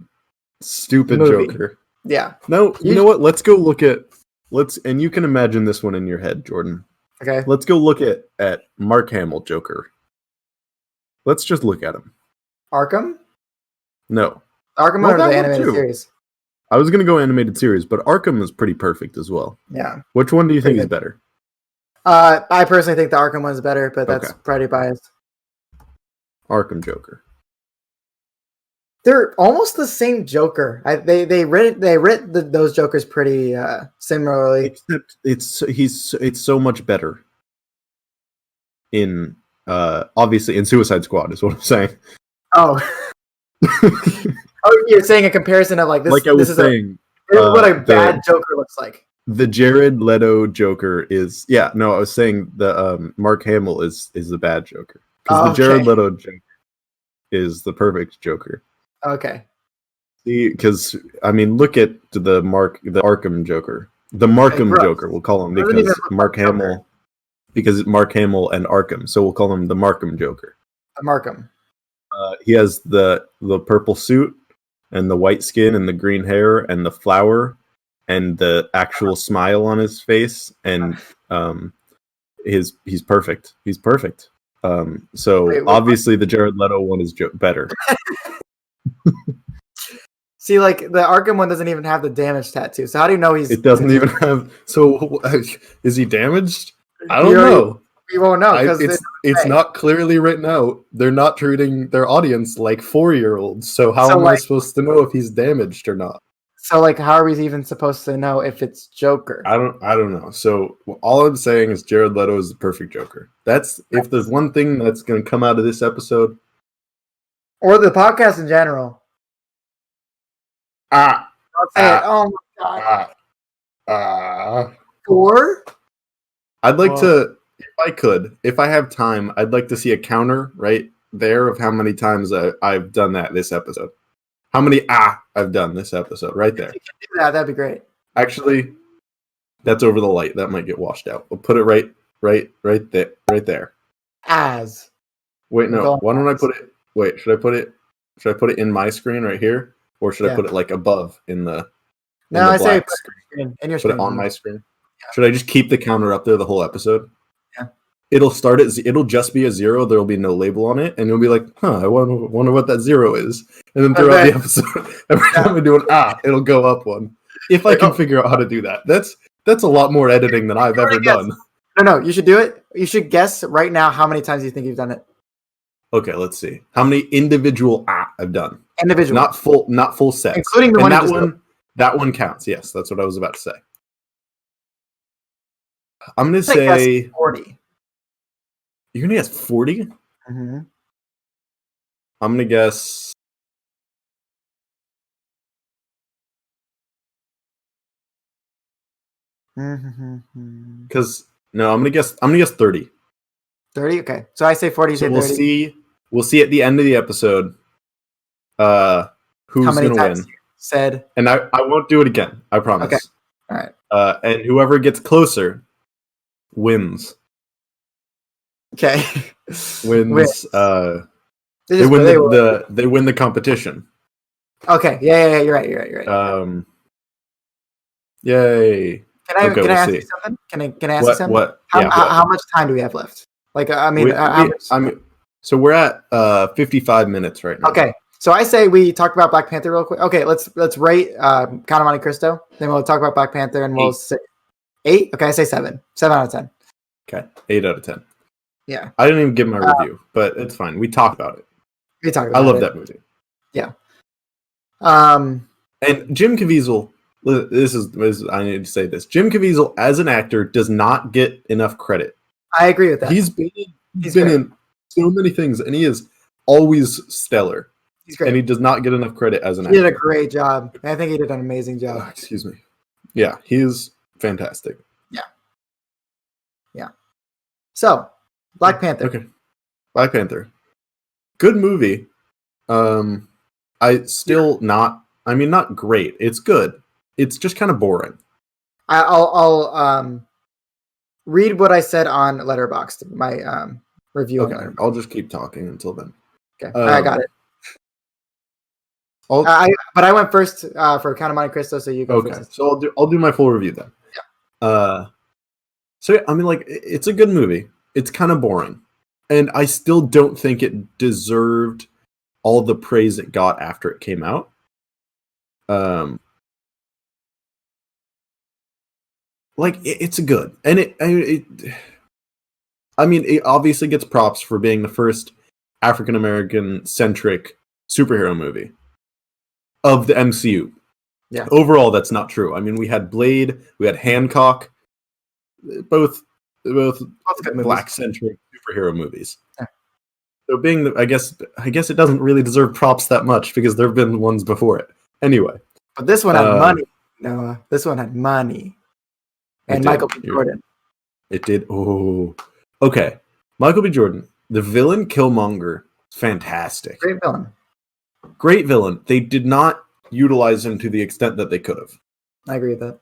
movie. Joker. Yeah. No, you know what? Let's go look at and you can imagine this one in your head, Jordan. Okay. Let's go look at Mark Hamill Joker. Let's just look at him. Arkham? No. Arkham or the animated series? I was going to go animated series, but Arkham is pretty perfect as well. Yeah. Which one do you think is better? I personally think the Arkham one is better, but that's pretty biased. Arkham Joker. They're almost the same Joker. They writ those Jokers pretty similarly. Except it's so much better. In obviously in Suicide Squad is what I'm saying. Oh. You're saying a comparison of this. Like I was saying, what a bad Joker looks like. The Jared Leto Joker is I was saying the Mark Hamill is the bad Joker, because the Jared Leto Joker is the perfect Joker. Okay. See, because look at the Arkham Joker, the Markham Joker. We'll call him because Mark Hamill and Arkham, so we'll call him the Markham Joker. The Markham. He has the purple suit and the white skin and the green hair and the flower and the actual smile on his face, and he's perfect. He's perfect. Obviously the Jared Leto one is better. See, the Arkham one doesn't even have the damage tattoo. So how do you know he's? It doesn't even have. So is he damaged? I don't know. You won't know because it's not clearly written out. They're not treating their audience like 4-year-olds. So how am I supposed to know if he's damaged or not? So how are we even supposed to know if it's Joker? I don't know. So all I'm saying is Jared Leto is the perfect Joker. That's if there's one thing that's going to come out of this episode, or the podcast in general. I'll say it. Oh my god. 4? I'd like to. If I have time, I'd like to see a counter right there of how many times I've done that this episode. How many I've done this episode right there. If you can do that, that'd be great. Actually, that's over the light. That might get washed out. We'll put it right there. As. Wait, no. Why don't I put it? Wait, should I put it in my screen right here, or should I put it above in the? No, I say put it in your screen. Put it on my screen. Should I just keep the counter up there the whole episode? Yeah. It'll start at it'll just be a 0. There'll be no label on it, and you'll be like, "Huh, I wonder what that 0 is." And then throughout the episode, every time we do an it'll go up one. If I can figure out how to do that, that's a lot more editing than I've ever done. No, you should do it. You should guess right now how many times you think you've done it. Okay, let's see how many individual I've done. Individual, not full sets, including the one. That one counts. Yes, that's what I was about to say. I'm gonna say 40. You're gonna guess 40? Mm-hmm. I'm gonna guess. Because no, I'm gonna guess 30. 30. Okay, so I say 40. So we'll 30. We'll see at the end of the episode. Who's gonna win? Said, and I won't do it again. I promise. Okay. All right. And whoever gets closer wins. Okay. Wins. They win the competition. Okay. Yeah. You're right. Yay. Can I ask you something? Can I ask you something? What? How much time do we have left? Like, so we're at 55 minutes right now. Okay. So I say we talk about Black Panther real quick. Okay, let's rate Count of Monte Cristo. Then we'll talk about Black Panther and we'll say 8. Okay, I say 7. 7 out of 10. Okay, 8 out of 10. Yeah. I didn't even give my review, but it's fine. We talk about it. I love that movie. Yeah. And Jim Caviezel, this is I need to say this. Jim Caviezel as an actor does not get enough credit. I agree with that. He's been in so many things, and he is always stellar. He's great. And he does not get enough credit as an actor. He did a great job. I think he did an amazing job. Excuse me. Yeah, he is fantastic. Yeah. So, Black Panther. Okay. Black Panther. Good movie. Not great. It's good. It's just kind of boring. I'll read what I said on Letterboxd, my review. Okay, I'll just keep talking until then. Okay, I got it. But I went first for Count of Monte Cristo, so you go first. Okay, so I'll do my full review then. Yeah. So yeah, I mean, like, it's a good movie. It's kind of boring, and I still don't think it deserved all the praise it got after it came out. It's good, and it obviously gets props for being the first African American centric superhero movie of the MCU. Yeah. Overall, that's not true. I mean, we had Blade, we had Hancock, both black centric superhero movies. Yeah. So being I guess it doesn't really deserve props that much because there have been ones before it. Anyway. But this one had money, Noah. This one had money. And Michael B. Jordan. It did. Oh. Okay. Michael B. Jordan. The villain, Killmonger, fantastic. Great villain. They did not utilize him to the extent that they could have. I agree with that.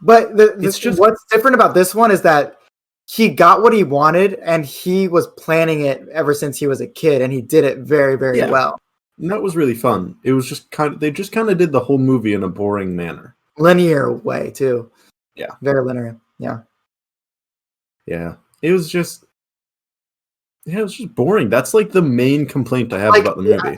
But what's different about this one is that he got what he wanted, and he was planning it ever since he was a kid, and he did it very, very well. And that was really fun. It was just they just kind of did the whole movie in a boring manner. Linear way, too. Yeah. Very linear. Yeah. Yeah. It was just boring. That's like the main complaint I have about the movie.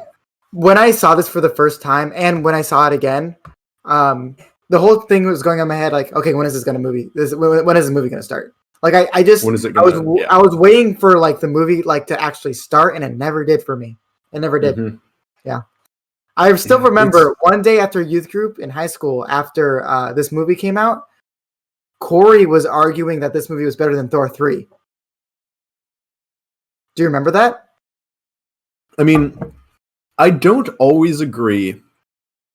When I saw this for the first time and when I saw it again, the whole thing was going on in my head like, okay, when is this movie going to start? Like I was waiting for like the movie like to actually start, and it never did for me. It never did. Mm-hmm. Yeah. I still remember one day after youth group in high school, after this movie came out, Corey was arguing that this movie was better than Thor 3. Do you remember that? I mean, I don't always agree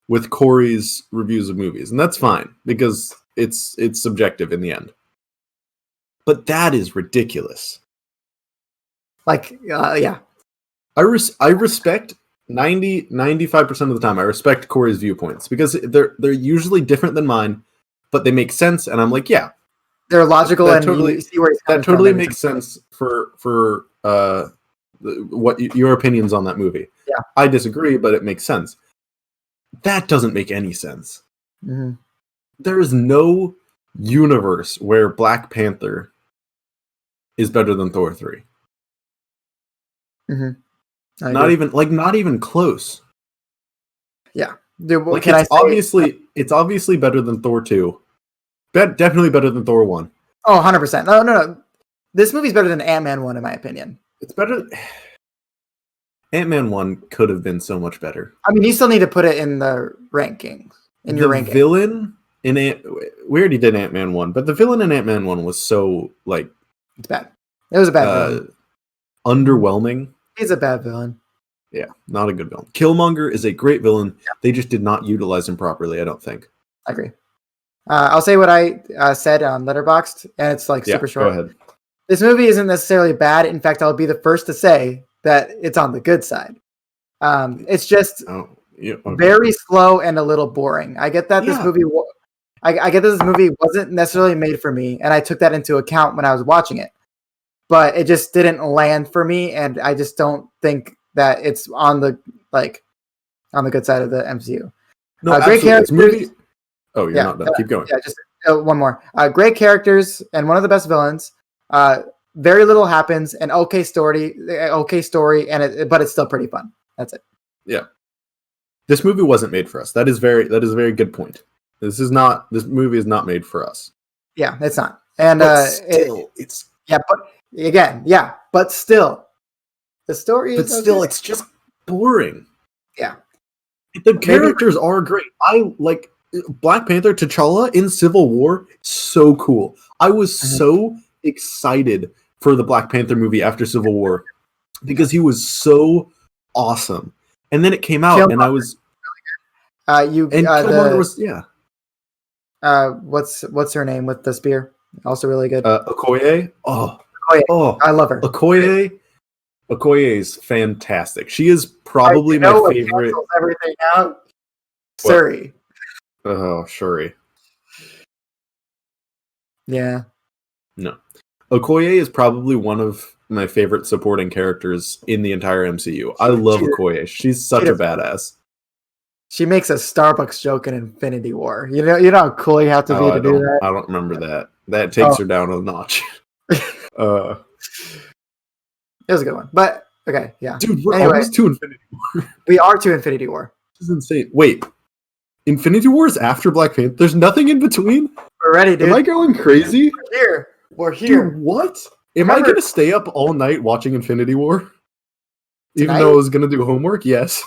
with Corey's reviews of movies, and that's fine because it's subjective in the end. But that is ridiculous. Yeah. I respect 95% of the time. I respect Corey's viewpoints because they're usually different than mine, but they make sense, and I'm like, yeah, they're logical, and you see where that totally makes sense for what your opinions on that movie. Yeah, I disagree, but it makes sense. That doesn't make any sense. Mm-hmm. There is no universe where Black Panther is better than Thor 3. Mm-hmm. Not even close. Yeah. Dude, like it's obviously better than Thor 2. Definitely better than Thor 1. Oh, 100%. No. This movie's better than Ant-Man 1 in my opinion. It's better. Ant-Man 1 could have been so much better. I mean, you still need to put it in the rankings. Your ranking. The villain in we already did Ant-Man 1, but the villain in Ant-Man 1 was so it's bad. It was a bad villain. Underwhelming. He's a bad villain. Yeah, not a good villain. Killmonger is a great villain. Yeah. They just did not utilize him properly, I don't think. I agree. I'll say what I said on Letterboxd, and it's super short. Go ahead. This movie isn't necessarily bad. In fact, I'll be the first to say that it's on the good side. It's just very slow and a little boring. I get that this movie. I get that this movie wasn't necessarily made for me, and I took that into account when I was watching it. But it just didn't land for me, and I just don't think that it's on the good side of the MCU. No, great characters. Oh, you're not done. Keep going. Yeah, just one more. Great characters and one of the best villains. Very little happens. An okay story, but it's still pretty fun. That's it. Yeah, this movie wasn't made for us. That is a very good point. This movie is not made for us. Yeah, it's not. And but still, the story. But still, it's just boring. Yeah, the characters are great. I like Black Panther, T'Challa in Civil War. So cool. I was so excited for the Black Panther movie after Civil War because he was so awesome. And then it came out, and I was Killmonger was what's her name with the spear? Also really good. Okoye. Oh, I love her. Okoye is fantastic. She is probably my favorite. Everything out. Shuri. Oh, Shuri. Yeah. No. Okoye is probably one of my favorite supporting characters in the entire MCU. I love Okoye. She's such a badass. She makes a Starbucks joke in Infinity War. You know how cool you have to be to do that? I don't remember that. That takes her down a notch. It was a good one. But, okay, yeah. Dude, we're almost to Infinity War. We are to Infinity War. This is insane. Wait. Infinity War is after Black Panther? There's nothing in between? We're ready, dude. Am I going crazy? We're here. Dude, what? Am I going to stay up all night watching Infinity War? Even though I was going to do homework? Yes.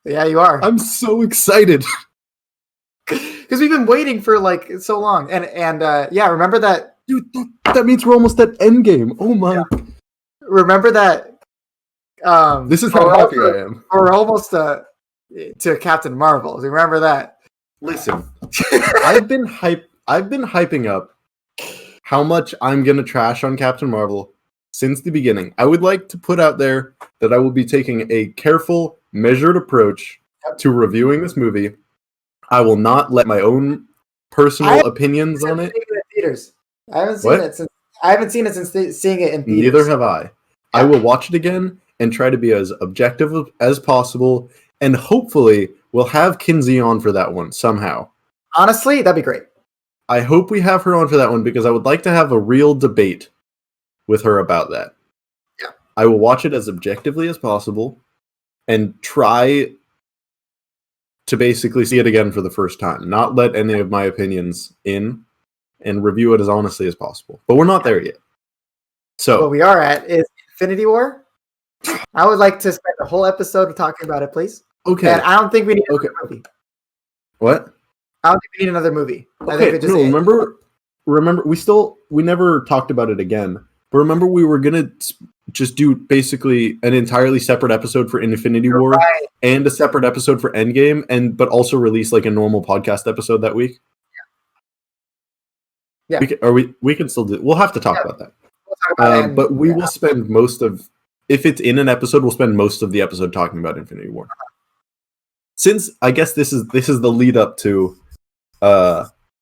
Yeah, you are. I'm so excited. Because we've been waiting for so long. And remember that? Dude, that means we're almost at Endgame. Oh my. Yeah. Remember that? This is how happy I am. We're almost to Captain Marvel. Remember that? Listen, I've been hyping up how much I'm going to trash on Captain Marvel since the beginning. I would like to put out there that I will be taking a careful, measured approach to reviewing this movie. I will not let my own personal opinions on it. I haven't seen it since seeing it in theaters. Neither have I. Yeah. I will watch it again and try to be as objective as possible, and hopefully we'll have Kinsey on for that one somehow. Honestly, that'd be great. I hope we have her on for that one because I would like to have a real debate with her about that. Yeah. I will watch it as objectively as possible and try to basically see it again for the first time. Not let any of my opinions in and review it as honestly as possible. But we're not there yet. So what we are at is Infinity War. I would like to spend the whole episode talking about it, please. Okay. And I don't think we need another movie. What? I don't think we need another movie. Okay, remember, we never talked about it again. But remember, we were gonna just do basically an entirely separate episode for Infinity War and a separate episode for Endgame, but also release a normal podcast episode that week. Yeah. We can still do. We'll have to talk about that. We'll talk about but we will spend most of, if it's in an episode, we'll spend most of the episode talking about Infinity War. Since I guess this is the lead up to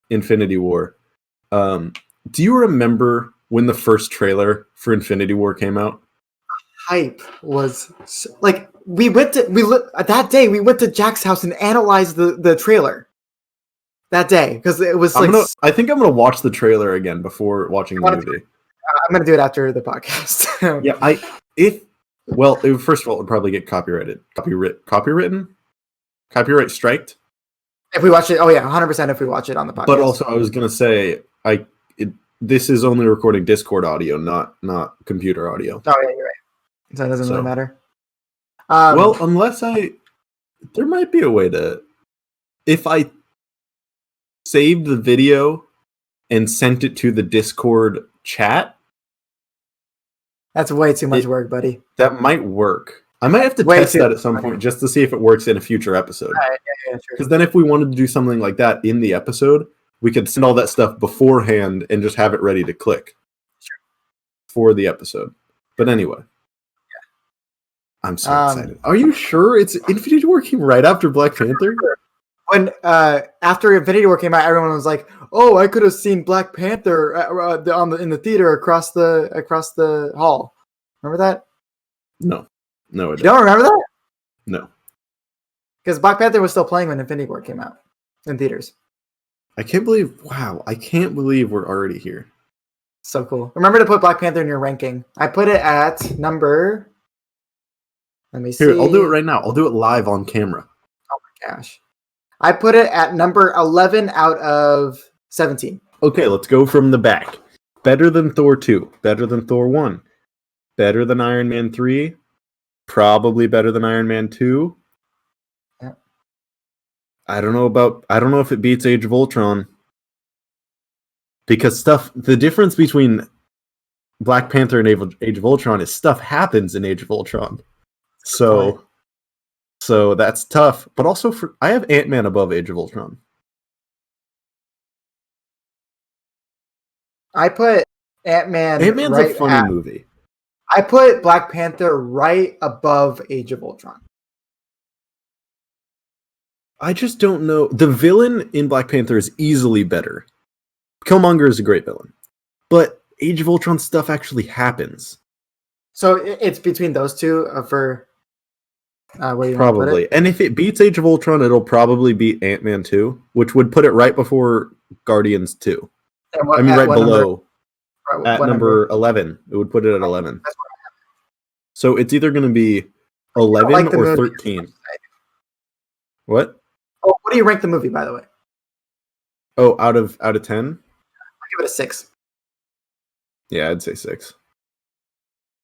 Infinity War. Do you remember when the first trailer for Infinity War came out? Hype was that day we went to Jack's house and analyzed the trailer. that day because it was I think I'm gonna watch the trailer again before watching the movie. I'm gonna do it after the podcast. First of all, it would probably get copyrighted, copyright striked. If we watch it, 100%. If we watch it on the podcast. But also, I was gonna say, this is only recording Discord audio, not computer audio. Oh yeah, you're right. So it doesn't really matter. Unless there might be a way to, if I saved the video and sent it to the Discord chat. That's way too much work, buddy. That might work. I might have to test that at some point just to see if it works in a future episode. Because then if we wanted to do something like that in the episode, we could send all that stuff beforehand and just have it ready to click for the episode. But anyway. I'm so excited. Are you sure it's Infinity War came right after Black Panther? When after Infinity War came out, everyone was like, "Oh, I could have seen Black Panther in the theater across the hall." Remember that? No, I don't. You don't remember that? No, because Black Panther was still playing when Infinity War came out in theaters. I can't believe we're already here. So cool. Remember to put Black Panther in your ranking. I put it at number. Let me see. Here, I'll do it right now. I'll do it live on camera. Oh my gosh. I put it at number 11 out of 17. Okay, let's go from the back. Better than Thor 2. Better than Thor 1. Better than Iron Man 3. Probably better than Iron Man 2. Yeah. I don't know if it beats Age of Ultron. Because the difference between Black Panther and Age of Ultron is stuff happens in Age of Ultron. So that's tough. But also, I have Ant-Man above Age of Ultron. I put Ant-Man. Ant-Man's a funny movie. I put Black Panther right above Age of Ultron. I just don't know. The villain in Black Panther is easily better. Killmonger is a great villain. But Age of Ultron stuff actually happens. So it's between those two for... where you probably. Put it? And if it beats Age of Ultron, it'll probably beat Ant-Man 2, which would put it right before Guardians 2. Right below. At number 11. It would put it at 11. So it's either going to be 11 or 13. What? Oh, what do you rank the movie, by the way? Oh, out of 10? I'll give it a 6. Yeah, I'd say 6.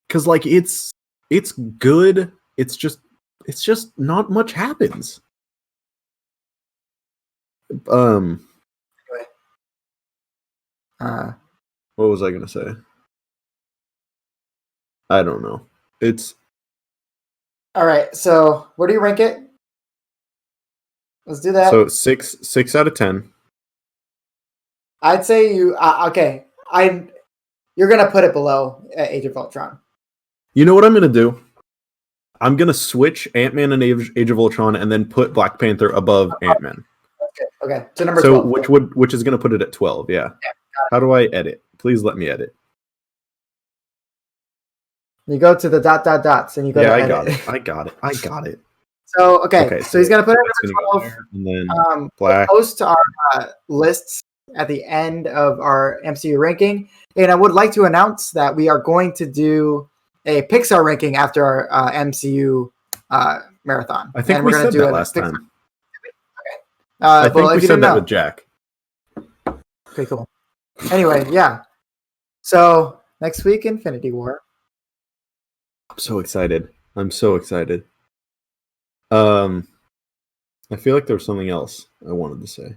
Because it's good. It's just not much happens. Anyway. What was I gonna say? I don't know. It's all right. So where do you rank it? Let's do that. So 6 out of 10. I'd say you. Okay. You're gonna put it below Age of Ultron. You know what I'm gonna do? I'm gonna switch Ant-Man and Age of Ultron, and then put Black Panther above Ant-Man. Okay. So number 12. So which is gonna put it at 12? Yeah. How do I edit? Please let me edit. You go to the dots, and you go. Yeah, to I got it. So okay. So he's gonna put it at number 12, and then Black. Post our lists at the end of our MCU ranking, and I would like to announce that we are going to do a Pixar ranking after our MCU marathon. I think we're going to do that last time. Okay. I think we said that with Jack. Okay, cool. Anyway, yeah. So next week, Infinity War. I'm so excited. I feel like there was something else I wanted to say.